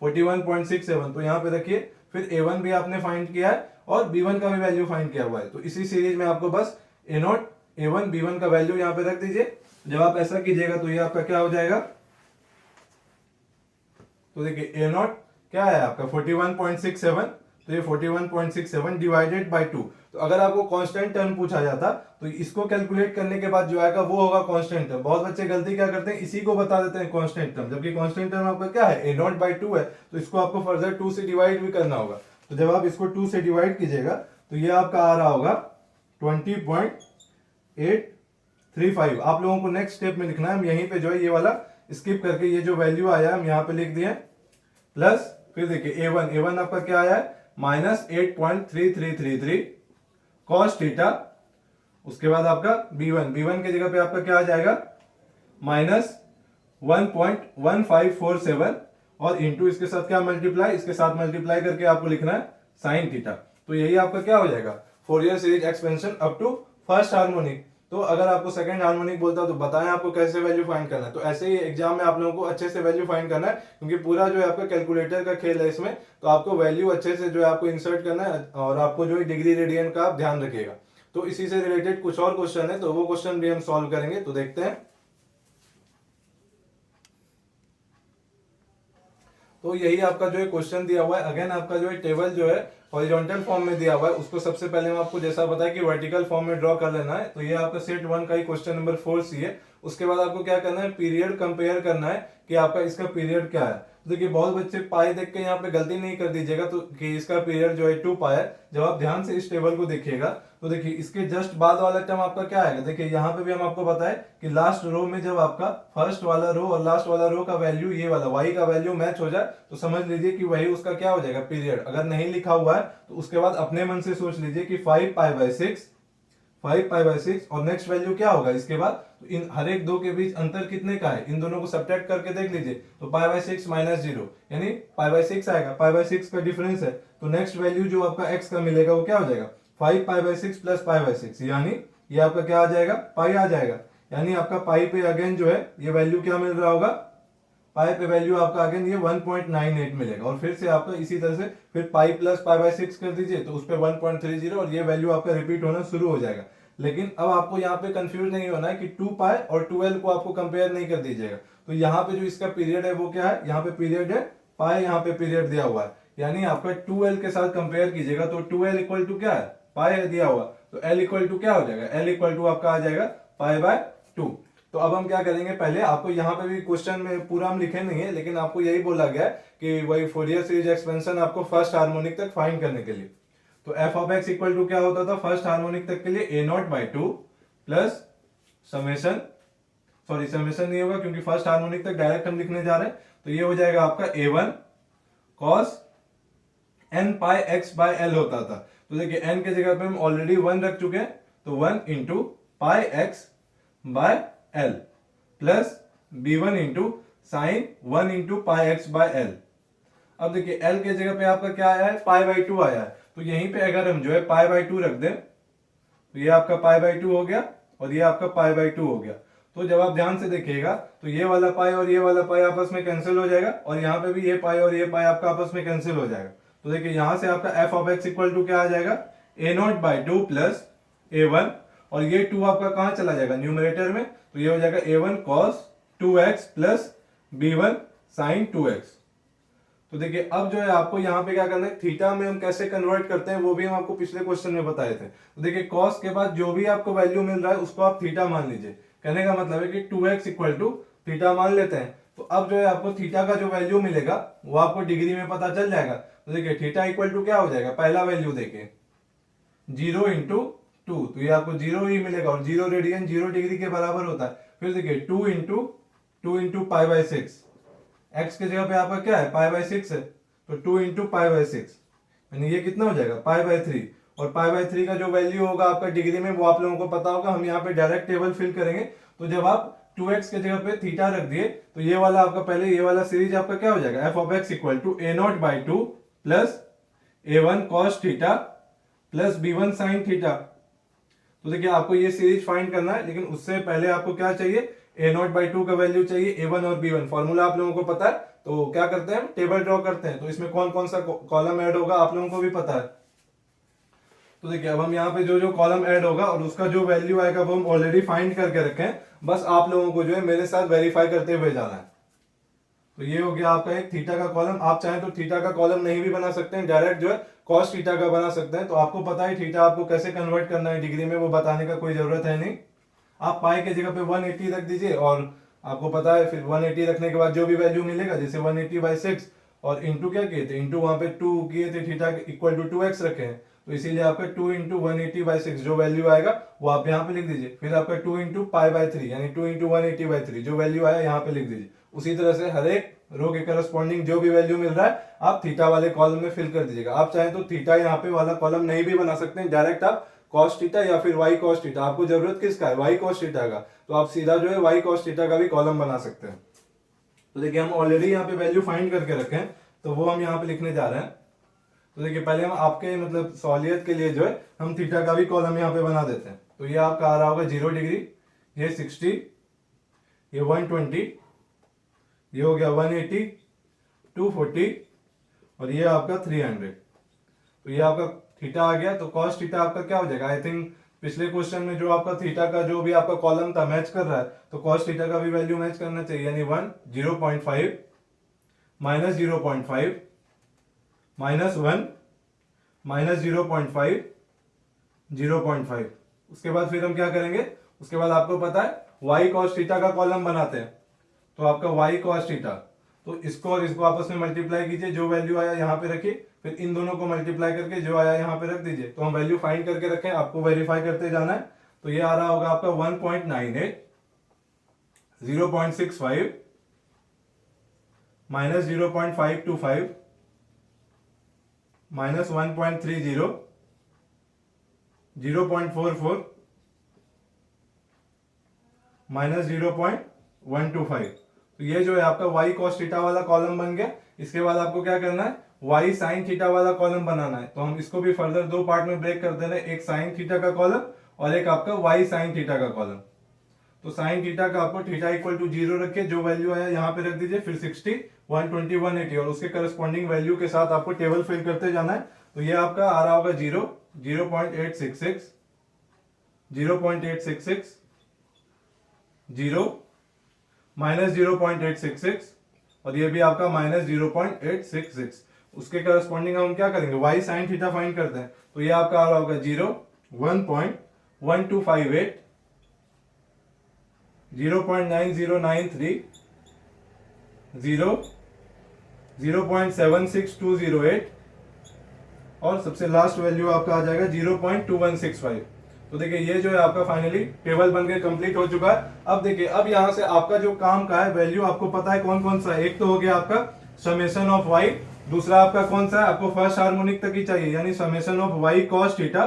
41.67, तो यहाँ पे रखिए। फिर a1 भी आपने फाइंड किया है और b1 का भी वैल्यू फाइंड किया हुआ है। तो इसी सीरीज में आपको बस ए नॉट a1 b1 का वैल्यू यहाँ पे रख दीजिए। जब आप ऐसा कीजिएगा तो ये आपका क्या हो जाएगा, तो देखिए ए नॉट क्या है आपका 41.67, तो ये 41.67 डिवाइडेड बाय 2। तो अगर आपको कांस्टेंट टर्म पूछा जाता तो इसको कैलकुलेट करने के बाद जो आएगा वो होगा कांस्टेंट टर्म। बहुत बच्चे गलती क्या करते हैं, इसी को बता देते हैं कांस्टेंट टर्म, जबकि कांस्टेंट टर्म आपका क्या है a0/2 है। तो इसको आपको फर्दर 2 से डिवाइड भी करना होगा। तो जब आप इसको 2 से डिवाइड कीजिएगा तो ये आपका आ रहा होगा 20.835। आप लोगों को नेक्स्ट स्टेप में लिखना है, हम यहीं पे जो है ये वाला स्किप करके ये जो वैल्यू आया हम यहाँ पे लिख दिए, प्लस फिर देखिए a1 आपका क्या आया है -8.3333 cos थीटा। उसके बाद आपका b1 की जगह पे आपका क्या आ जाएगा -1.1547, और इंटू इसके साथ क्या मल्टीप्लाई, इसके साथ मल्टीप्लाई करके आपको लिखना है साइन थीटा। तो यही आपका क्या हो जाएगा Fourier series expansion up to first harmonic. तो अगर आपको सेकंड हार्मोनिक बोलता तो बताएं आपको कैसे वैल्यू फाइंड करना है। तो ऐसे ही एग्जाम में आप लोगों को अच्छे से वैल्यू फाइंड करना है, क्योंकि पूरा जो है आपका कैलकुलेटर का खेल है इसमें। तो आपको वैल्यू अच्छे से जो है आपको इंसर्ट करना है, और आपको जो है डिग्री रेडियन का आप ध्यान रखिएगा। तो इसी से रिलेटेड कुछ और क्वेश्चन है, तो वो क्वेश्चन भी हम सॉल्व करेंगे। तो देखते हैं। तो यही आपका जो है क्वेश्चन दिया हुआ है। अगेन आपका जो है टेबल जो है हॉरिजॉन्टल फॉर्म में दिया हुआ है, उसको सबसे पहले मैं आपको जैसा बताया कि वर्टिकल फॉर्म में ड्रॉ कर लेना है। तो ये आपका सेट 1 का ही क्वेश्चन नंबर 4C है। उसके बाद आपको क्या करना है, पीरियड कंपेयर करना है कि आपका इसका पीरियड क्या है। तो देखिए बहुत बच्चे पाई देख के यहाँ पे गलती नहीं कर दीजिएगा, तो कि इसका पीरियड जो है 2 पाई है। जब आप ध्यान से इस टेबल को देखिएगा तो देखिए इसके जस्ट बाद वाला टर्म आपका क्या आएगा। देखिए यहाँ पे भी हम आपको बताए कि लास्ट रो में जब आपका फर्स्ट वाला रो और लास्ट वाला रो का वैल्यू ये वाला y का वैल्यू मैच हो जाए तो समझ लीजिए कि वही उसका क्या हो जाएगा पीरियड। अगर नहीं लिखा हुआ है तो उसके बाद अपने मन से सोच लीजिए कि 5 पाई बाय 6 5 पाई बाई 6 और नेक्स्ट वैल्यू क्या होगा इसके बाद, तो इन हर एक दो के बीच अंतर कितने का है, इन दोनों को सब्ट्रैक्ट करके देख लीजिए, तो पाई बाई 6 माइनस 0 यानी पाई बाई 6 आएगा, पाई बाई 6 का डिफरेंस है, तो नेक्स्ट वैल्यू जो आपका x का मिलेगा वो क्या हो जाएगा 5 pi by 6 plus pi by 6, यानी ये आपका क्या आ जाएगा पाई आ जाएगा, यानी आपका पाई पे अगेन जो है ये वैल्यू क्या मिल रहा होगा, पाई पे वैल्यू आपका अगेन ये 1.98 मिलेगा, और फिर से आपका इसी तरह से फिर पाई प्लस पाई बाई 6 कर दीजिए तो उस पर 1.30 और ये वैल्यू आपका रिपीट होना शुरू हो जाएगा। लेकिन अब आपको यहाँ पे कंफ्यूज नहीं होना है कि 2 पाई और 2l को आपको कंपेयर नहीं कर दीजिएगा, तो यहाँ पे जो इसका पीरियड है वो क्या है, यहाँ पे पीरियड है पाई, यहाँ पे पीरियड दिया हुआ है, यानी आपका 2l के साथ कंपेयर कीजिएगा तो 2l इक्वल टू क्या है पाई दिया हुआ, तो l इक्वल टू क्या हो जाएगा, l इक्वल टू आपका आ जाएगा पाई बाय 2। तो अब हम क्या करेंगे, पहले आपको यहाँ पे भी क्वेश्चन में पूरा हम लिखे नहीं है, लेकिन आपको यही बोला गया है कि वही फोरियर सीरीज एक्सपेंशन आपको फर्स्ट हार्मोनिक तक फाइंड करने के लिए, तो f of x equal to क्या होता था फर्स्ट हार्मोनिक तक के लिए a not by 2 plus summation, sorry summation नहीं होगा क्योंकि फर्स्ट हार्मोनिक तक डायरेक्ट हम लिखने जा रहे हैं, तो ये हो जाएगा आपका a1 cos n pi x by L होता था, तो देखिए n के जगह पे हम ऑलरेडी 1 रख चुके हैं, तो 1 into pi x by L plus b1 into sign 1 into pi x by L. अब देखिए l के जगह पे आपका क्या आया है पाई बाई 2 आया है, तो यहीं पे अगर हम जो है पाई बाई 2 रख दें तो ये आपका पाई बाई 2 हो गया और ये आपका पाई बाई 2 हो गया, तो जब आप ध्यान से देखिएगा तो ये वाला पाई और ये वाला पाई आपस में कैंसिल हो जाएगा और यहाँ पे भी ये पाई और ये पाई आपका आपस में कैंसिल हो जाएगा, तो देखिए यहाँ से आपका f of x equal to क्या आ जाएगा ए नॉट बाई 2 प्लस a1 और ये 2 आपका कहाँ चला जाएगा न्यूमरेटर में, तो ये हो जाएगा a1 cos 2x plus b1 sin 2x। तो देखिए अब जो है आपको यहाँ पे क्या करना है, थीटा में हम कैसे कन्वर्ट करते हैं वो भी हम आपको पिछले क्वेश्चन में बताए थे, तो देखिए cos के बाद जो भी आपको वैल्यू मिल रहा है उसको आप थीटा मान लीजिए, कहने का मतलब है कि 2x इक्वल टू थीटा मान लेते हैं, तो अब जो है आपको थीटा का जो वैल्यू मिलेगा वो आपको डिग्री में पता चल जाएगा, तो देखिए थीटा इक्वल टू क्या हो जाएगा, पहला वैल्यू देखिए 0 इंटू 2, तो ये आपको 0 ही मिलेगा और 0 रेडियन 0 डिग्री के बराबर होता है, फिर देखिए 2 इंटू पाई बाई 6, एक्स के जगह पे आपका क्या है पाई बाई 6 है, तो 2 इंटू पाई बाई 6 यानी ये कितना हो जाएगा पाई बाई 3, और पाई बाई 3 का जो वैल्यू होगा आपका डिग्री में वो आप लोगों को पता होगा, हम यहाँ पे डायरेक्ट टेबल फिल करेंगे, तो जब आप 2x के जगह पे थीटा रख दिए तो ये वाला आपका पहले ये वाला सीरीज आपका क्या हो जाएगा f of x equal to a not by 2 plus a1 cos theta plus b1 sin theta. तो देखिए आपको ये सीरीज फाइंड करना है, लेकिन उससे पहले आपको क्या चाहिए ए नॉट बाई 2 का वैल्यू चाहिए, a1 और b1 फॉर्मूला आप लोगों को पता है, तो क्या करते हैं टेबल ड्रॉ करते हैं, तो इसमें कौन कौन सा कॉलम ऐड होगा आप लोगों को भी पता है, तो देखिए अब हम यहाँ पे जो जो कॉलम ऐड होगा और उसका जो वैल्यू आएगा वो हम ऑलरेडी फाइंड करके रखे हैं, बस आप लोगों को जो है मेरे साथ वेरीफाई करते हुए जाना है। तो ये हो गया आपका एक थीटा का कॉलम, आप चाहें तो थीटा का कॉलम नहीं भी बना सकते हैं, डायरेक्ट जो है कॉस थीटा का बना सकते हैं, तो आपको पता है थीटा आपको कैसे कन्वर्ट करना है डिग्री में, वो बताने का कोई जरूरत है नहीं, आप पाई के जगह पे 180 रख दीजिए और आपको पता है फिर 180 रखने के बाद जो भी वैल्यू मिलेगा, जैसे 180 बाई 6 और इंटू क्या किए थे, इंटू वहां पे 2 किए थे, थीटा इक्वल टू 2x रखे हैं, तो इसीलिए आपका 2 इंटू 180 बाई 6 जो वैल्यू आएगा वो आप यहाँ पे लिख दीजिए, फिर आपका 2 इंटू पाई बाई 3 यानी 2 इंटू 180 बाई 3 जो वैल्यू आया यहाँ पे लिख दीजिए, उसी तरह से हर एक रो के करस्पॉन्डिंग जो भी वैल्यू मिल रहा है आप थीटा वाले कॉलम में फिल कर दीजिएगा। आप चाहें तो थीटा यहाँ पे वाला कॉलम नहीं भी बना सकते हैं, डायरेक्ट आप कॉस थीटा या फिर वाई कॉस थीटा, आपको जरूरत किसका है वाई कॉस थीटा का, तो आप सीधा जो है वाई कॉस थीटा का भी कॉलम बना सकते हैं। तो देखिए हम ऑलरेडी यहाँ पे वैल्यू फाइंड करके रखे हैं, तो वो हम यहाँ पे लिखने जा रहे हैं। तो देखिए पहले हम आपके मतलब सहूलियत के लिए जो है हम थीटा का भी कॉलम यहाँ पे बना देते हैं, तो ये आपका आ रहा होगा 0 डिग्री, ये 60, ये 120, ये हो गया 180, 240 और ये आपका 300, तो ये आपका थीटा आ गया। तो कॉस थीटा आपका क्या हो जाएगा, आई थिंक पिछले क्वेश्चन में जो आपका थीटा का जो भी आपका कॉलम था मैच कर रहा है, तो कॉस थीटा का भी वैल्यू मैच करना चाहिए, यानी 1 0.5 माइनस 0.5 माइनस 1 माइनस 0.5 0.5। उसके बाद फिर हम क्या करेंगे, उसके बाद आपको पता है y cos थीटा का कॉलम बनाते हैं, तो आपका y cos थीटा, तो इसको और इसको आपस में मल्टीप्लाई कीजिए, जो वैल्यू आया यहाँ पे रखिए, फिर इन दोनों को मल्टीप्लाई करके जो आया यहाँ पे रख दीजिए, तो हम वैल्यू फाइंड करके रखें, आपको वेरीफाई करते जाना है। तो ये आ रहा होगा आपका 1.98 0.65 माइनस 0.525 माइनस 1.30 0.44 माइनस 0.125। तो ये जो है आपका y cos थीटा वाला कॉलम बन गया। इसके बाद आपको क्या करना है, y sin थीटा वाला कॉलम बनाना है। तो हम इसको भी फर्दर दो पार्ट में ब्रेक कर दे रहे हैं, एक sin थीटा का कॉलम और एक आपका y sin थीटा का कॉलम। तो sin थीटा का आपको थीटा इक्वल टू 0 रखे, जो वैल्यू आया यहाँ पे रख दीजिए, फिर 60, 120, 180 और उसके करस्पॉन्डिंग वैल्यू के साथ आपको टेबल फिल करते जाना है। तो ये आपका आ रहा होगा 0, 0.866, 0.866, 0, माइनस 0.866 और ये भी आपका माइनस 0.866। उसके करस्पॉन्डिंग हम क्या करेंगे, y sin थीटा फाइंड करते हैं। तो ये आपका आ रहा होगा 0, 1.1258, 0.9093, 0, 0.76208 और सबसे लास्ट वैल्यू आपका आ जाएगा 0.2165। तो देखिए ये जो है आपका फाइनली टेबल बनकर कंप्लीट हो चुका है। अब देखिए, अब यहां से आपका जो काम का है वैल्यू आपको पता है कौन कौन सा है। एक तो हो गया आपका समेशन ऑफ y, दूसरा आपका कौन सा है, आपको फर्स्ट हार्मोनिक तक ही चाहिए यानी summation of y cos theta,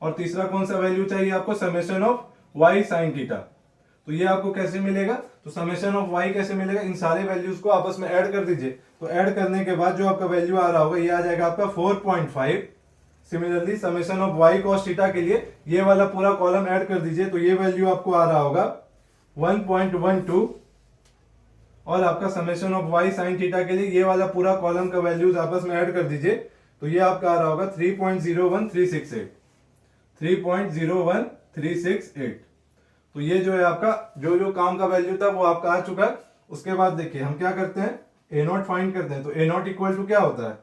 और तीसरा कौन सा वैल्यू चाहिए आपको, summation of y sin theta. तो ये आपको कैसे मिलेगा, तो समेशन ऑफ y कैसे मिलेगा, इन सारे वैल्यूज को आपस में ऐड कर दीजिए। तो ऐड करने के बाद जो आपका वैल्यू आ रहा होगा ये आ जाएगा आपका 4.5। Similarly summation of y cos theta के लिए ये वाला पूरा कॉलम ऐड कर दीजिए, तो ये वैल्यू आपको आ रहा होगा 1.12 और आपका summation of y sin theta के लिए ये वाला पूरा कॉलम का वैल्यूज आपस में ऐड कर दीजिए, तो ये आपका आ रहा होगा 3.01368, 3.01368। तो ये जो है आपका जो काम का वैल्यू था वो आपका आ चुका है। उसके बाद देखिए हम क्या करते हैं, ए नॉट फाइंड करते हैं। तो ए नॉट इक्वल टू क्या होता है,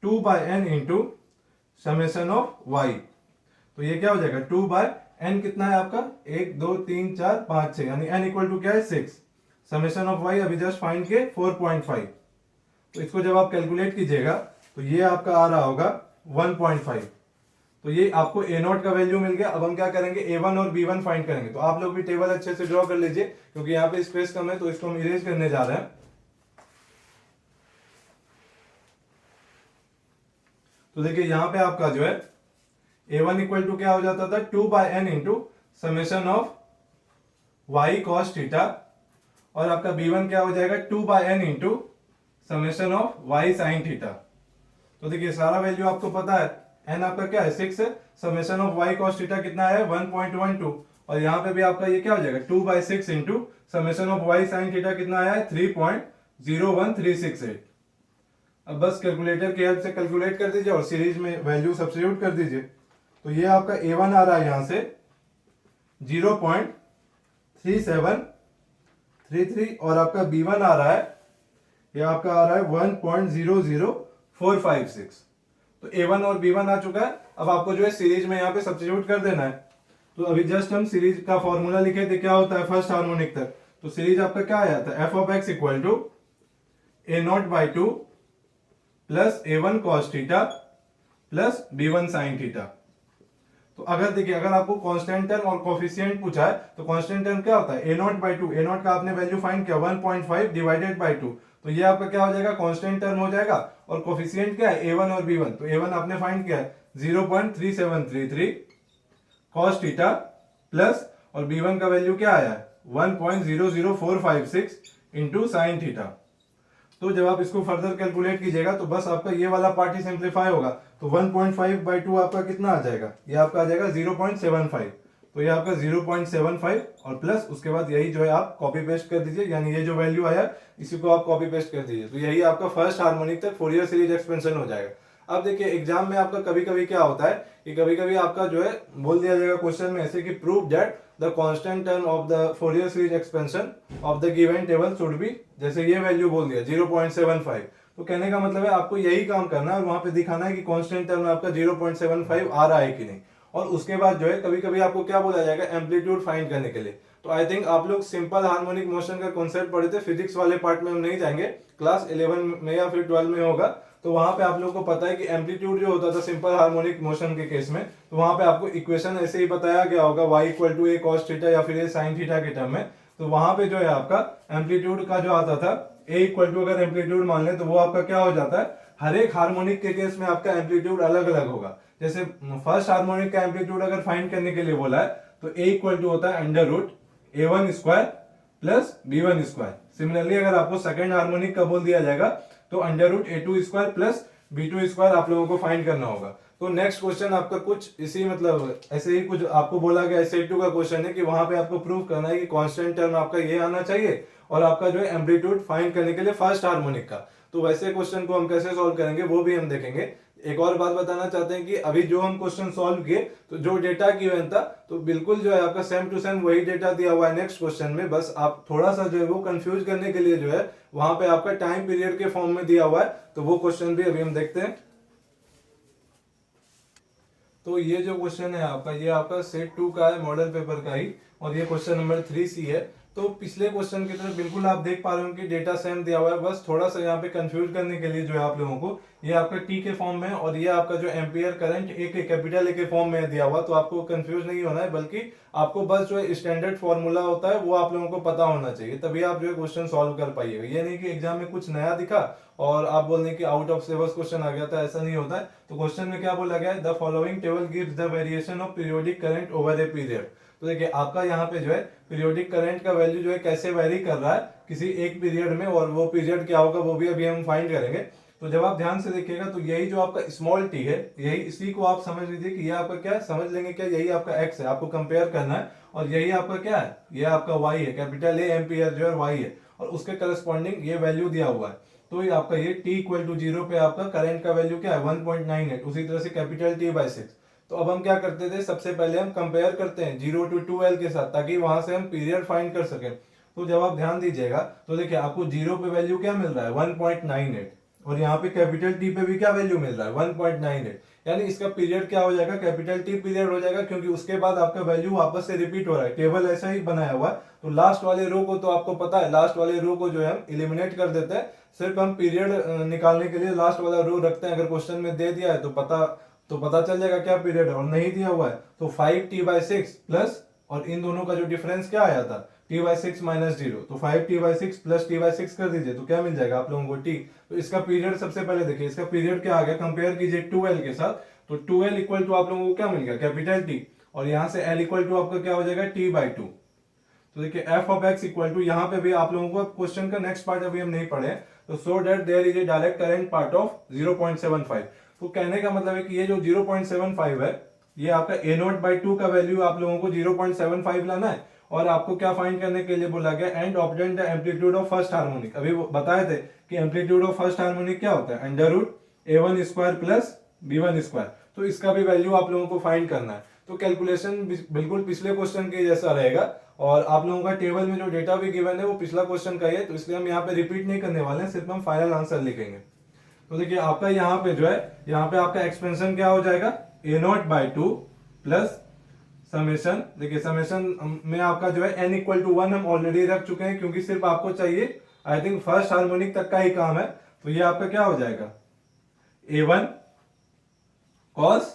2/n into summation of y। तो ये क्या हो जाएगा, 2/n कितना है आपका, 1 2 3 4 5 6, यानी n इक्वल टू क्या है 6। समेशन ऑफ y अभी जस्ट फाइंड के 4.5। तो इसको जब आप कैलकुलेट कीजिएगा तो ये आपका आ रहा होगा 1.5। तो ये आपको ए नॉट का वैल्यू मिल गया। अब हम क्या करेंगे, A1 और B1 फाइंड करेंगे। तो आप लोग भी टेबल अच्छे से ड्रॉ कर लीजिए, क्योंकि यहाँ पे स्पेस कम है तो इसको हम इरेज करने जा रहे हैं। तो देखिए यहाँ पे आपका जो है A1 इक्वल टू क्या हो जाता था, 2/n into summation of y cos theta, और आपका B1 क्या हो जाएगा 2/n into summation of y sin theta. तो देखिए सारा वैल्यू आपको पता है, n आपका क्या है 6 है, समेशन ऑफ y cos थीटा कितना है 1.12, और यहाँ पे भी आपका ये क्या हो जाएगा 2/6 into summation of y sin theta कितना आया है 3.01368। अब बस कैलकुलेटर की हेल्प से कैलकुलेट कर दीजिए और सीरीज में वैल्यू सब्स्टिट्यूट कर दीजिए। तो ये आपका A1 आ रहा है यहां से 0.3733 और आपका B1 आ रहा है, ये आपका आ रहा है 1.00456। तो A1 और B1 आ चुका है। अब आपको जो है सीरीज में यहाँ पे सब्स्टिट्यूट कर देना है। तो अभी जस्ट हम सीरीज का फॉर्मूला लिखे थे, क्या होता है फर्स्ट हार्मोनिक तक। तो सीरीज आपका क्या आया था, f of x equal to A0/2 plus A1 cos theta plus B1 sin theta. तो अगर देखिए, अगर आपको कांस्टेंट टर्म और कोफिशिएंट पूछा है तो कांस्टेंट टर्म क्या होता है A0/2, A0 का आपने वैल्यू फाइंड किया 1.5 डिवाइडेड बाय 2, तो ये आपका क्या हो जाएगा कांस्टेंट टर्म हो जाएगा। और कोफिशिएंट क्या है A1 और B1, तो A1 आपने फाइंड किया है 0.3733 cos थीटा प्लस, और B1 का वैल्यू क्या आया है 1.00456 इंटू साइन थीटा। तो जब आप इसको फर्दर कैलकुलेट कीजिएगा तो बस आपका ये वाला पार्ट ही सिंप्लीफाई होगा। तो 1.5/2 आपका कितना आ जाएगा, ये आपका आ जाएगा 0.75। तो ये आपका 0.75 और प्लस उसके बाद यही जो है आप कॉपी पेस्ट कर दीजिए, यानी ये जो वैल्यू आया इसी को आप कॉपी पेस्ट कर दीजिए। तो यही आपका फर्स्ट हार्मोनिक तक फोरियर सीरीज एक्सपेंशन हो जाएगा। अब देखिए एग्जाम में आपका कभी कभी क्या होता है कि कभी कभी आपका जो है बोल दिया जाएगा क्वेश्चन में ऐसे कि prove that the constant term of the Fourier series expansion of the given table should be, जैसे ये वैल्यू बोल दिया 0.75। तो कहने का मतलब है आपको यही काम करना है और वहां पे दिखाना है कि कांस्टेंट टर्म आपका 0.75 आ रहा है कि नहीं। और उसके बाद जो है कभी कभी आपको क्या बोला जाएगा एम्पलीट्यूड फाइंड करने के लिए। तो आई थिंक आप लोग सिंपल हार्मोनिक मोशन का कॉन्सेप्ट पढ़े थे, फिजिक्स वाले पार्ट में हम नहीं जाएंगे, क्लास 11 में या फिर 12 में होगा। तो वहां पे आप लोगों को पता है कि एम्पलीट्यूड जो होता था सिंपल हार्मोनिक मोशन के केस में, तो वहां पे आपको इक्वेशन ऐसे ही बताया गया होगा y equal to a cos theta या फिर a sin थीटा के टर्म में। तो वहां पे जो है आपका एम्पलीट्यूड का जो आता था a इक्वल टू, अगर एम्पलीट्यूड मान ले तो वो आपका क्या हो जाता है, हर एक हार्मोनिक के केस में आपका एम्पलीट्यूड अलग अलग होगा। जैसे फर्स्ट हार्मोनिक का एम्पलीट्यूड अगर फाइंड करने के लिए बोला है तो a इक्वल टू होता है under root a1 square plus b1 square. Similarly अगर आपको सेकंड हार्मोनिक का बोल दिया जाएगा तो under root a2 square plus b2 square आप लोगों को फाइंड करना होगा। तो नेक्स्ट क्वेश्चन आपका कुछ इसी मतलब ऐसे ही कुछ आपको बोला गया SAT का क्वेश्चन है कि वहां पे आपको प्रूव करना है कि कांस्टेंट टर्म आपका ये आना चाहिए और आपका जो है एम्पलीट्यूड फाइंड करने के लिए फर्स्ट हार्मोनिक का। तो वैसे क्वेश्चन को हम कैसे सॉल्व करेंगे वो भी हम देखेंगे। एक और बात बताना चाहते हैं कि अभी जो हम क्वेश्चन सॉल्व किए तो जो डेटा गिवन था तो बिल्कुल जो है आपका सेम टू सेम वही डेटा दिया हुआ है नेक्स्ट क्वेश्चन में, बस आप थोड़ा सा जो है वो कंफ्यूज करने के लिए जो है वहां पे आपका टाइम पीरियड के फॉर्म में दिया हुआ है। तो वो क्वेश्चन भी अभी हम देखते हैं। तो ये जो क्वेश्चन है आपका ये आपका सेट 2 का है, मॉडल पेपर का ही, और ये क्वेश्चन नंबर 3C है। तो पिछले क्वेश्चन की तरह बिल्कुल आप देख पा रहे हो कि डेटा सेम दिया हुआ है, बस थोड़ा सा यहाँ पे कंफ्यूज करने के लिए जो है आप लोगों को ये आपका टी के फॉर्म में और ये आपका जो एम्पियर करंट कैपिटल ए के फॉर्म में दिया हुआ, तो आपको कंफ्यूज नहीं होना है, बल्कि आपको बस जो है स्टैंडर्ड फॉर्मूला होता है वो आप लोगों को पता होना चाहिए, तभी आप जो है क्वेश्चन सॉल्व कर पाइएगा। ये नहीं कि एग्जाम में कुछ नया दिखा और आप बोल रहे कि आउट ऑफ सिलेबस क्वेश्चन आ गया था, ऐसा नहीं होता है। तो क्वेश्चन में क्या बोला गया है, the following table gives the variation of periodic current over a period. तो देखिए आपका यहाँ पे जो है पीरियोडिक करंट का वैल्यू जो है कैसे वेरी कर रहा है किसी एक पीरियड में, और वो पीरियड क्या होगा वो भी अभी हम फाइंड करेंगे। तो जब आप ध्यान से देखिएगा तो यही जो आपका स्मॉल टी है, यही इसी को आप समझ लीजिए कि ये आपका क्या है, समझ लेंगे क्या, यही आपका एक्स है, आपको कंपेयर करना है, और यही आपका क्या है, ये आपका वाई है, कैपिटल ए एम्पियर जो है वाई है, और उसके करस्पॉन्डिंग ये वैल्यू दिया हुआ है। तो ये आपका ये t इक्वल टू 0 पे आपका करंट का वैल्यू क्या है 1.98, उसी तरह से कैपिटल T/6। तो अब हम क्या करते थे, सबसे पहले हम कंपेयर करते हैं 0 to 2L के साथ, ताकि वहां से हम पीरियड फाइंड कर सकें। तो जब आप ध्यान दीजिएगा तो देखिए आपको 0 पे वैल्यू क्या मिल रहा है 1.98, और यहाँ पे कैपिटल T पे भी क्या वैल्यू मिल रहा है 1.98, यानी इसका पीरियड क्या हो जाएगा, कैपिटल T पीरियड हो जाएगा, क्योंकि उसके बाद आपका वैल्यू वापस से रिपीट हो रहा है, टेबल ऐसा ही बनाया हुआ है। तो लास्ट वाले रो को तो आपको पता है, लास्ट वाले रो को जो है हम इलिमिनेट कर देते हैं, सिर्फ हम पीरियड निकालने के लिए लास्ट वाला रो रखते हैं। अगर क्वेश्चन में दे दिया है तो पता चल जाएगा क्या पीरियड है, और नहीं दिया हुआ है तो 5t/6 प्लस, और इन दोनों का जो डिफरेंस क्या आया था t/6 माइनस 0, तो 5t/6 प्लस t/6 कर दीजिए तो क्या मिल जाएगा आप लोगों को t। तो इसका पीरियड सबसे पहले देखिए, इसका पीरियड क्या आ गया, कंपेयर कीजिए 2L के साथ, तो 2L इक्वल टू आप लोगों को क्या मिल गया कैपिटल T, और यहां से L इक्वल टू आपका क्या हो जाएगा t/2। तो देखिए f of x equal to, यहाँ पे भी आप लोगों को क्वेश्चन का नेक्स्ट पार्ट अभी हम नहीं पढ़े, तो so that there is a direct current part of 0.75। तो कहने का मतलब है कि ये जो 0.75 है ये आपका a0/2 का वैल्यू आप लोगों को 0.75 लाना है, और आपको क्या फाइंड करने के लिए बोला गया, and obtain the amplitude of first harmonic. अभी वो बताए थे कि एम्पलीट्यूड ऑफ फर्स्ट हार्मोनिक क्या होता है under root a1 square plus b1 square. तो इसका भी वैल्यू आप लोगों को फाइंड करना है। तो कैलकुलेशन बिल्कुल पिछले क्वेश्चन के जैसा रहेगा, और आप लोगों का टेबल में जो डेटा भी गिवन है वो पिछला क्वेश्चन का ही है, तो इसलिए हम यहाँ पे रिपीट नहीं करने वाले हैं, सिर्फ हम फाइनल आंसर लिखेंगे। तो देखिए आपका यहाँ पे जो है, यहाँ पे आपका एक्सपेंशन क्या हो जाएगा a0/2 प्लस समेशन, देखिए समेशन में आपका जो है n इक्वल टू 1 हम ऑलरेडी रख चुके हैं, क्योंकि सिर्फ आपको चाहिए आई थिंक फर्स्ट हार्मोनिक तक का ही काम है। तो ये आपका क्या हो जाएगा a1 cos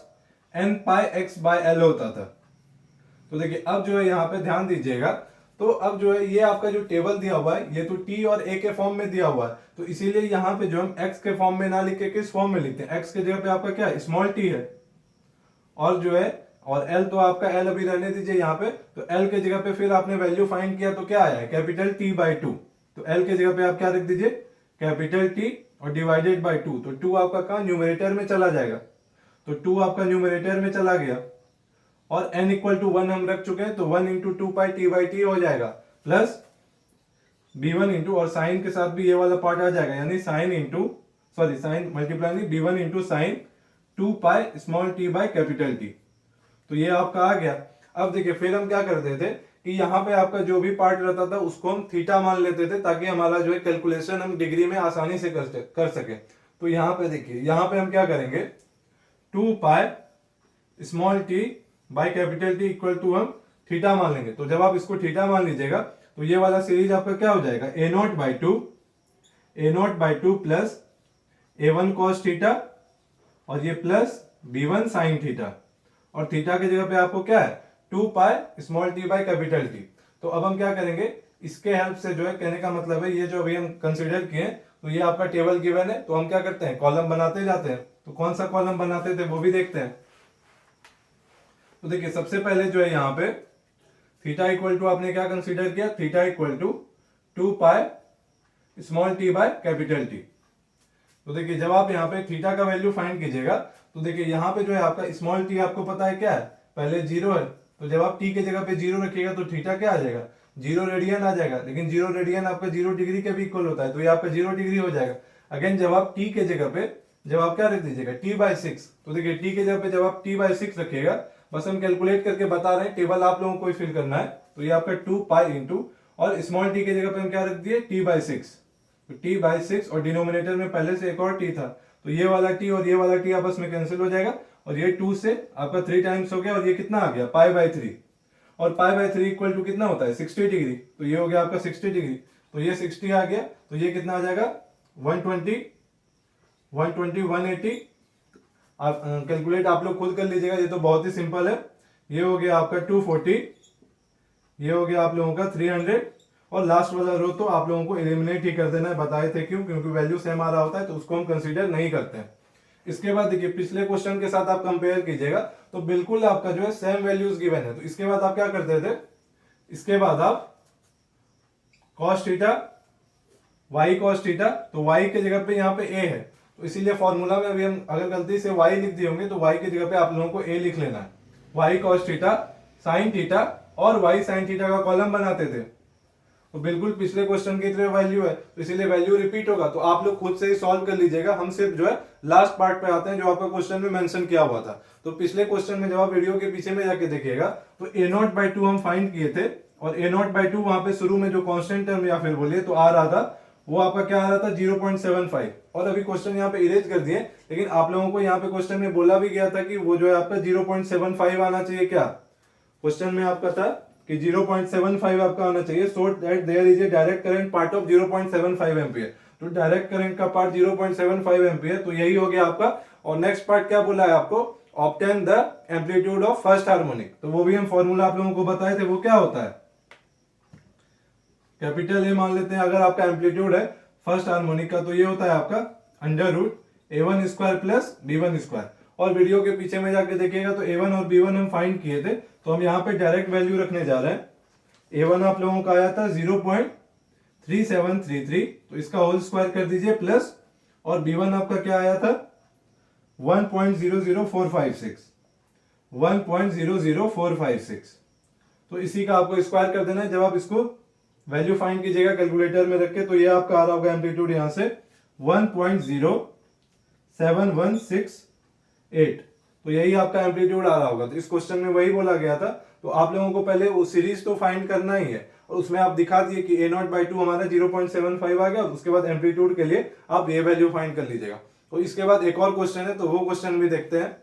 n πx/L होता था। तो देखिए अब जो है यहाँ पे ध्यान दीजिएगा, तो अब जो है ये आपका जो टेबल दिया हुआ है ये तो t और a के फॉर्म में दिया हुआ है, तो इसीलिए यहाँ पे जो हम x के फॉर्म में ना लिख के किस फॉर्म में लिखते हैं, x के जगह पे आपका क्या है स्मॉल t है, और जो है और l तो आपका l अभी रहने दीजिए यहाँ पे, तो l के जगह पे फिर आपने वैल्यू फाइंड किया तो क्या आया है कैपिटल T/2, तो l के जगह पे आप क्या रख दीजिए कैपिटल T और डिवाइडेड बाई 2, तो 2 आपका कहाँ न्यूमरेटर में चला जाएगा, तो 2 आपका न्यूमरेटर में चला गया, और n इक्वल टू 1 हम रख चुके हैं, तो 1 इंटू 2πt/t हो जाएगा, प्लस b1 इंटू, और साइन के साथ भी ये वाला पार्ट आ जाएगा, यानी साइन मल्टीप्लाई नहीं b1 into sine 2π small t by capital T। तो ये आपका आ गया। अब देखिए फिर हम क्या करते थे कि यहाँ पे आपका जो भी पार्ट रहता था उसको हम थीटा मान लेते थे, ताकि हमारा जो है कैलकुलेशन हम डिग्री में आसानी से कर सके। तो यहाँ पे देखिए, यहाँ पे हम क्या करेंगे 2π small t by capital T equal to हम थीटा मान लेंगे। तो जब आप इसको थीटा मान लीजिएगा तो ये वाला सीरीज आपका क्या हो जाएगा a0/2 plus a1 cos theta, और ये प्लस b1 sin थीटा, और थीटा की जगह पे आपको क्या है 2π small t by capital T। तो अब हम क्या करेंगे, इसके हेल्प से जो है, कहने का मतलब है ये जो अभी हम कंसीडर किए, तो ये आपका टेबल गिवन है, तो हम क्या करते हैं कॉलम बनाते जाते हैं। तो कौन सा कॉलम बनाते थे वो भी देखते हैं। तो देखिए सबसे पहले जो है यहाँ पे थीटा इक्वल टू आपने क्या कंसीडर किया, theta equal to 2 pi small t by capital T. तो देखिए जब आप यहाँ पे थीटा का वैल्यू फाइंड कीजिएगा तो देखिए यहाँ पे जो है आपका स्मॉल टी आपको पता है क्या है, पहले जीरो है, तो जब आप टी के जगह पे जीरो रखिएगा तो थीटा क्या आ जाएगा, जीरो रेडियन आ जाएगा। लेकिन जीरो रेडियन आपका 0 डिग्री के भी इक्वल होता है, तो ये आपका 0 डिग्री हो जाएगा। अगेन जब आप टी के जगह पे जब आप क्या रख दीजिएगा t/6, तो देखिए टी के जगह पे जब आप t/6 रखिएगा, बस हम कैलकुलेट करके बता रहे हैं, टेबल आप लोगों को फिल करना है। तो ये आपका 2 पाई इंटू और स्मॉल टी के जगह पे हम क्या रख दिए t/6, तो t/6 और डिनोमिनेटर में पहले से एक और t था, तो ये वाला t और ये वाला t आपस में कैंसिल हो जाएगा और ये 2 से आपका 3 टाइम्स हो गया और ये कितना आ गया π/3, और π/3 इक्वल टू कितना होता है 60 डिग्री, तो ये हो गया आपका 60 डिग्री, तो ये 60 आ गया, तो ये कितना आ जाएगा 120 180। आप कैलकुलेट आप लोग खुद कर लीजिएगा, ये तो बहुत ही सिंपल है। ये हो गया आपका 240, ये हो गया आप लोगों का 300 और लास्ट वाला रो तो आप लोगों को एलिमिनेट ही कर देना है, बताए थे क्यों, क्योंकि वैल्यू सेम आ रहा होता है तो उसको हम कंसीडर नहीं करते हैं। इसके बाद देखिए पिछले क्वेश्चन के साथ आप कंपेयर कीजिएगा तो बिल्कुल आपका जो है सेम वैल्यूज गिवन है। तो इसके बाद आप क्या करते थे, इसके बाद आप cos theta y cos theta, तो y के जगह पे यहाँ पे a है, तो इसीलिए फॉर्मूला में अभी हम अगर गलती से y लिख दिए होंगे तो y की जगह पे आप लोगों को a लिख लेना है। y cos theta sin theta और y sin थीटा का कॉलम बनाते थे, तो बिल्कुल पिछले क्वेश्चन की तरह वैल्यू है, तो इसीलिए वैल्यू रिपीट होगा। तो आप लोग खुद से ही सॉल्व कर लीजिएगा, हम सिर्फ जो है लास्ट पार्ट पे आते हैं जो आपका क्वेश्चन में मेंशन किया हुआ था। तो पिछले क्वेश्चन में जब आप वीडियो के पीछे में जाके देखिएगा तो a0/2 हम फाइंड किए थे और a0/2 वहां पे शुरू में जो कांस्टेंट टर्म या फिर बोलिए तो आ रहा था, वो आपका क्या आ रहा था 0.75, और अभी क्वेश्चन यहाँ पे इरेज कर दिए, लेकिन आप लोगों को यहाँ पे क्वेश्चन में बोला भी गया था कि वो जो है आपका 0.75 आना चाहिए। क्या क्वेश्चन में आपका था कि 0.75 आपका आना चाहिए, so that there is a direct current part of 0.75 ampere. तो डायरेक्ट करंट का पार्ट 0.75 एम्पियर, तो यही हो गया आपका। और नेक्स्ट पार्ट क्या बोला है आपको, obtain the amplitude of first harmonic, तो वो भी हम फॉर्मूला आप लोगों को बताए थे, वो क्या होता है, कैपिटल ए मान लेते हैं अगर आपका एम्पलीट्यूड है फर्स्ट हार्मोनिक का, तो ये होता है आपका √a1² प्लस b1²। और वीडियो के पीछे में जाके देखिएगा तो a1 और b1 हम फाइंड किए थे, तो हम यहाँ पे डायरेक्ट वैल्यू रखने जा रहे हैं। a1 आप लोगों का आया था 0.3733, तो इसका होल स्क्वायर कर दीजिए प्लस, और b1 आपका क्या आया था 1.00456, 1.00456, तो इसी का आपको स्क्वायर कर देना है। जब आप इसको वैल्यू फाइंड कीजिएगा कैलकुलेटर में रख के, तो ये आपका आ रहा होगा एम्पलीट्यूड यहाँ से 1.07168, तो यही आपका एम्पलीट्यूड आ रहा होगा। तो इस क्वेश्चन में वही बोला गया था, तो आप लोगों को पहले वो सीरीज तो फाइंड करना ही है, और उसमें आप दिखा दिए कि a0/2 हमारा 0.75 आ गया, और उसके बाद एम्पलीट्यूड के लिए आप ये वैल्यू फाइंड कर लीजिएगा। तो इसके बाद एक और क्वेश्चन है, तो वो क्वेश्चन भी देखते हैं।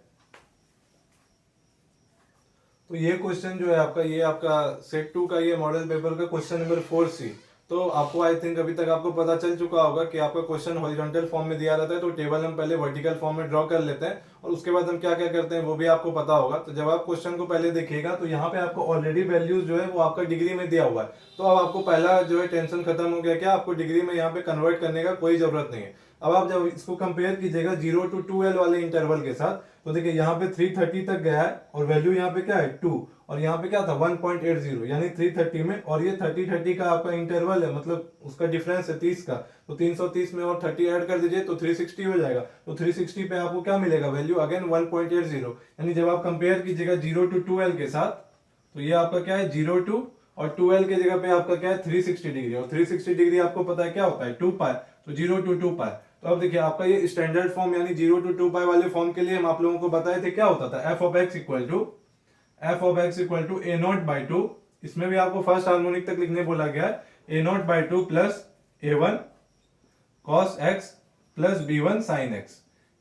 तो ये क्वेश्चन जो है आपका, ये आपका सेट 2 का ये मॉडल पेपर का क्वेश्चन नंबर 4C। तो आपको आई थिंक अभी तक आपको पता चल चुका होगा कि आपका क्वेश्चन हॉरिजॉन्टल फॉर्म में दिया रहता है, तो टेबल हम पहले वर्टिकल फॉर्म में ड्रॉ कर लेते हैं और उसके बाद हम क्या क्या करते हैं वो भी आपको पता होगा। तो जब आप क्वेश्चन को पहले देखिएगा तो यहाँ पे आपको ऑलरेडी वैल्यूज जो है वो आपका डिग्री में दिया हुआ है, तो अब आपको पहला जो है टेंशन खत्म हो गया, क्या आपको डिग्री में यहाँ पे कन्वर्ट करने का कोई जरूरत नहीं है। अब आप जब इसको कंपेयर कीजिएगा 0 to 2L वाले इंटरवल के साथ, तो देखिए यहाँ पे 330 तक गया है और वैल्यू यहाँ पे क्या है 2, और यहाँ पे क्या था 1.80, यानी 330 में, और ये 30 का आपका इंटरवल है, मतलब उसका डिफरेंस है 30 का, तो 330 में और 30 ऐड कर दीजिए तो 360 हो जाएगा। तो 360 पे आपको क्या मिलेगा वैल्यू, अगेन 1.80, यानी जब आप कंपेयर कीजिएगा 0 to 2L के साथ, तो ये आपका क्या है 0 to और 2L के जगह पे आपका क्या है 360 डिग्री, और 360 डिग्री आपको पता है क्या होता है 2 पाई, तो 0 to 2 पाई। तो अब देखिए आपका ये स्टैंडर्ड फॉर्म यानी 0 to 2 पाई वाले फॉर्म के लिए हम आप लोगों को बताए थे क्या होता था, f of x equal to a0/2, इसमें भी आपको फर्स्ट हार्मोनिक तक लिखने बोला गया है, a0/2 plus a1 cos x plus b1 sin x,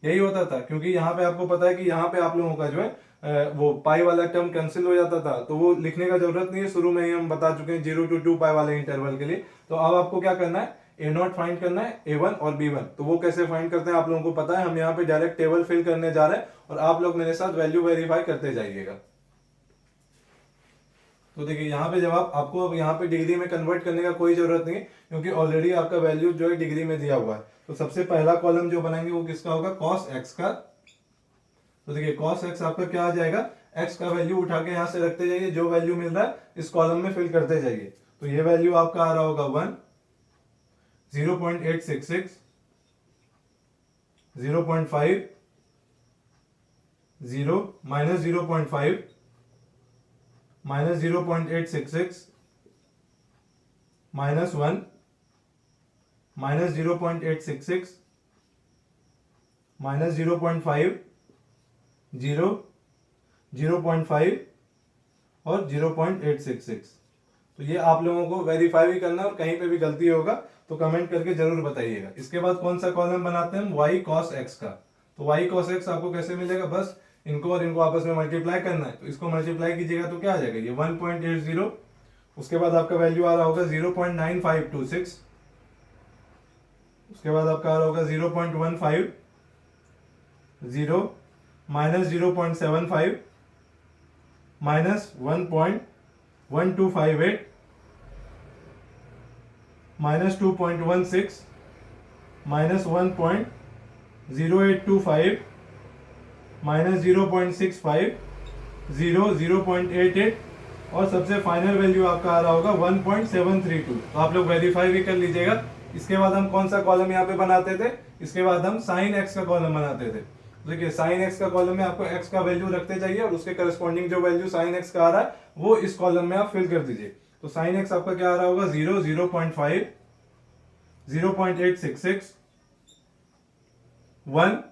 यही होता था। क्योंकि यहाँ पे आपको पता है कि यहाँ पे आप लोगों का जो है वो पाई वाला टर्म कैंसिल हो जाता था, तो वो लिखने का जरूरत नहीं है, शुरू में ही हम बता चुके हैं 0 to 2 पाई वाले इंटरवल के लिए। तो अब आपको क्या करना है, a0 फाइंड करना है, a1 और b1, तो वो कैसे फाइंड करते हैं आप लोगों को पता है। हम यहाँ पे डायरेक्ट टेबल फिल करने जा रहे हैं और आप लोग मेरे साथ वैल्यू वेरीफाई करते जाइएगा। तो देखिए यहाँ पे जवाब आपको अब यहाँ पे डिग्री में कन्वर्ट करने का कोई जरूरत नहीं है, क्योंकि ऑलरेडी आपका वैल्यू जो है डिग्री में दिया हुआ है। तो सबसे पहला कॉलम जो बनाएंगे वो किसका होगा, cos x का। तो देखिए cos x आपका क्या आ जाएगा, एक्स का वैल्यू उठा के यहाँ से रखते जाइए, जो वैल्यू मिल रहा है इस कॉलम में फिल करते जाइए। तो ये वैल्यू आपका आ रहा होगा 1, 0.866, 0.5, 0, minus 0.5, minus 0.866, minus 1, minus 0.866, minus 0.5, 0, 0.5 और 0.866। तो ये आप लोगों को वेरीफाई भी करना है, और कहीं पे भी गलती होगा तो कमेंट करके जरूर बताइएगा। इसके बाद कौन सा कॉलम बनाते हैं हम, y cos x का। तो y cos x आपको कैसे मिलेगा, बस इनको और इनको आपस में मल्टीप्लाई करना है। तो इसको मल्टीप्लाई कीजिएगा तो क्या आ जाएगा, ये 1.80, उसके बाद आपका वैल्यू आ रहा होगा 0.9526, उसके बाद आपका आ रहा होगा 0.15, 0, minus 0.75, minus 1.1258, minus 2.16, minus 1.0825, minus 0.65, 0, 0.88 और सबसे फाइनल वैल्यू आपका आ रहा होगा 1.732। तो आप लोग वेरीफाई भी कर लीजिएगा। इसके बाद हम कौन सा कॉलम यहाँ पे बनाते थे, इसके बाद हम साइन एक्स का कॉलम बनाते थे। देखिए साइन एक्स का कॉलम में आपको एक्स का वैल्यू रखते जाइए और उसके करस्पॉन्डिंग जो वैल्यू साइन एक्स का आ रहा है वो इस कॉलम में आप फिल कर दीजिए। तो साइन एक्स आपका क्या आ रहा होगा, 0, 0.5, 0.866, 1,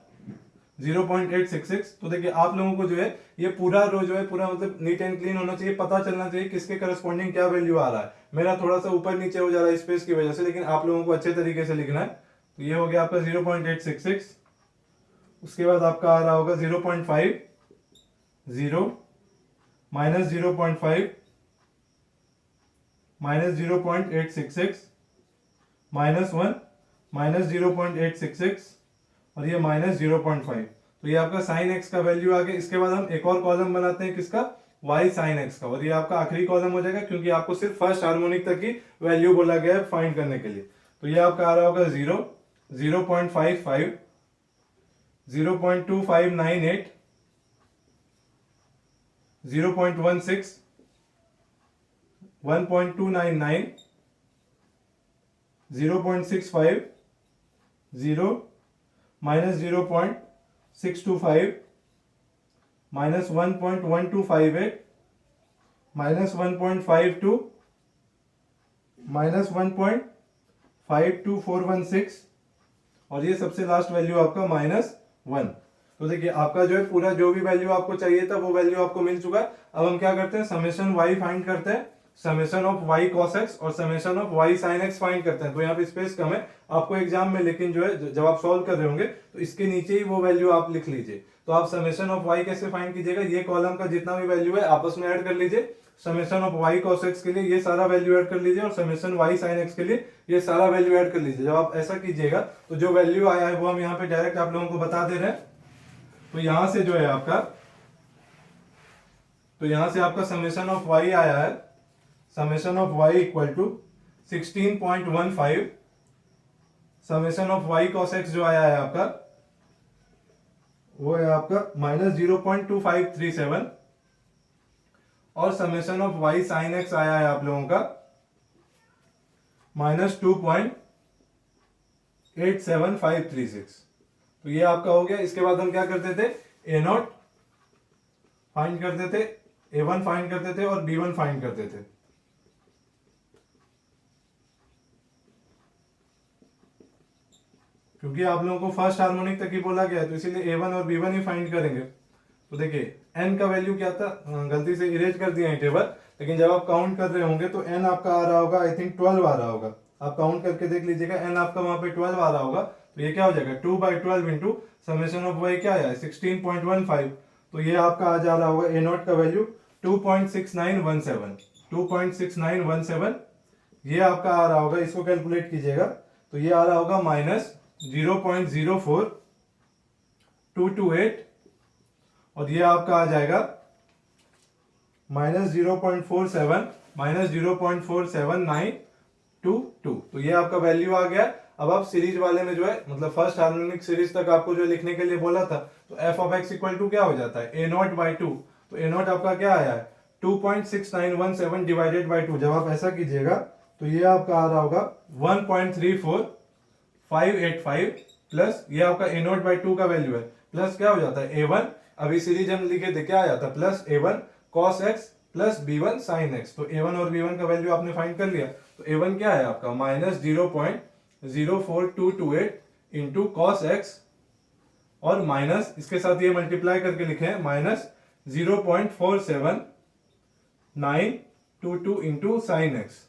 0.866। तो देखिए आप लोगों को जो है ये पूरा रो जो है पूरा मतलब नीट एंड क्लीन होना चाहिए, पता चलना चाहिए किसके करस्पॉन्डिंग क्या वैल्यू आ रहा है। मेरा थोड़ा सा ऊपर नीचे हो जा रहा है स्पेस की वजह से, लेकिन आप लोगों को अच्छे तरीके से लिखना है। तो ये हो गया आपका 0.866, उसके बाद आपका आ रहा होगा 0.5, 0, माइनस 0.5, माइनस 0.866, माइनस 1, माइनस 0.866 और ये माइनस 0.5। तो ये आपका साइन एक्स का वैल्यू आ गया। इसके बाद हम एक और कॉलम बनाते हैं किसका, y साइन एक्स का, और ये आपका आखिरी कॉलम हो जाएगा क्योंकि आपको सिर्फ फर्स्ट हार्मोनिक तक की वैल्यू बोला गया है फाइंड करने के लिए। तो ये आपका आ रहा होगा 0, 0.55, 0.2598, 0.16, 1.299, 0.65, 0, माइनस 0.625, माइनस 1.1258, माइनस 1.52, माइनस 1.52416 और ये सबसे लास्ट वैल्यू आपका माइनस 1। तो देखिए आपका जो है पूरा जो भी वैल्यू आपको चाहिए था वो वैल्यू आपको मिल चुका है। अब हम क्या करते हैं, समेशन y फाइंड करते हैं, summation of y cos x और summation of y sin x find करते हैं। तो यहाँ पे स्पेस कम है आपको एग्जाम में, लेकिन जो है जब आप सॉल्व कर रहे होंगे तो इसके नीचे ही वो वैल्यू आप लिख लीजिए। तो आप समेशन ऑफ y कैसे फाइंड कीजिएगा, ये कॉलम का जितना भी वैल्यू है आपस में ऐड कर लीजिए। Summation of y cos x के लिए ये सारा वैल्यू ऐड कर लीजिए और समेशन y sin x के लिए ये सारा वैल्यू ऐड कर लीजिए। जब आप ऐसा कीजिएगा तो जो वैल्यू आया है वो हम यहाँ पे डायरेक्ट आप लोगों को बता दे रहे हैं। तो यहां से जो है आपका, तो यहां से आपका समेशन ऑफ y आया है, समेशन ऑफ y इक्वल टू 16.15, समेशन ऑफ y cos x जो आया है आपका वो है आपका माइनस 0.2537 और summation of y sin x आया है आप लोगों का माइनस 2.87536। तो ये आपका हो गया। इसके बाद हम क्या करते थे, a0 फाइंड करते थे, a1 फाइंड करते थे और b1 फाइंड करते थे। क्योंकि आप लोगों को फर्स्ट हार्मोनिक तक ही बोला गया है तो इसीलिए a1 और b1 ही फाइंड करेंगे। तो देखिए n का वैल्यू क्या था, गलती से इरेज कर दिया है टेबल, लेकिन जब आप काउंट कर रहे होंगे तो n आपका आ रहा होगा आई थिंक 12 आ रहा होगा। आप काउंट करके देख लीजिएगा, n आपका वहां पे 12 आ रहा होगा। तो ये क्या हो जाएगा 2/12 इंटू समेशन ऑफ y क्या आया 16.15। तो ये आपका आ जा रहा होगा a0 का वैल्यू 2.6917, 2.6917 ये आपका आ रहा होगा। इसको कैलकुलेट कीजिएगा तो ये आ रहा होगा माइनस 0.04228 और ये आपका आ जाएगा माइनस 0.47, माइनस 0.47922। तो ये आपका वैल्यू आ गया। अब आप सीरीज वाले में जो है मतलब फर्स्ट हार्मोनिक सीरीज तक आपको जो लिखने के लिए बोला था, तो f of x equal to क्या हो जाता है a0/2। तो ए नॉट आपका क्या आया है 2.6917 डिवाइडेड बाई 2। जब आप ऐसा कीजिएगा तो ये आपका आ रहा होगा 1.34585 प्लस ये आपका ए नॉट बाई 2 का वैल्यू है, प्लस क्या हो जाता है A1, अभी सीरीज हम लिखे थे क्या आ जाता है plus A1 cos x plus B1 sin x। तो A1 और B1 का वैल्यू आपने फाइंड कर लिया, तो A1 क्या है आपका माइनस 0.04228 इंटू कॉस एक्स और माइनस इसके साथ ये मल्टीप्लाई करके लिखे हैं माइनस 0.47922 इंटू साइन एक्स।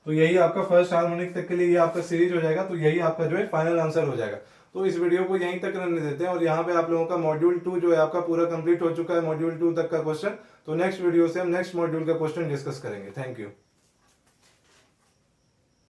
तो यही आपका फर्स्ट हार्मोनिक तक के लिए ये आपका सीरीज हो जाएगा। तो यही आपका जो है फाइनल आंसर हो जाएगा। तो इस वीडियो को यहीं तक रहने देते हैं और यहाँ पे आप लोगों का मॉड्यूल 2 जो है आपका पूरा कंप्लीट हो चुका है, मॉड्यूल 2 तक का क्वेश्चन। तो नेक्स्ट वीडियो से हम नेक्स्ट मॉड्यूल का क्वेश्चन डिस्कस करेंगे। Thank you.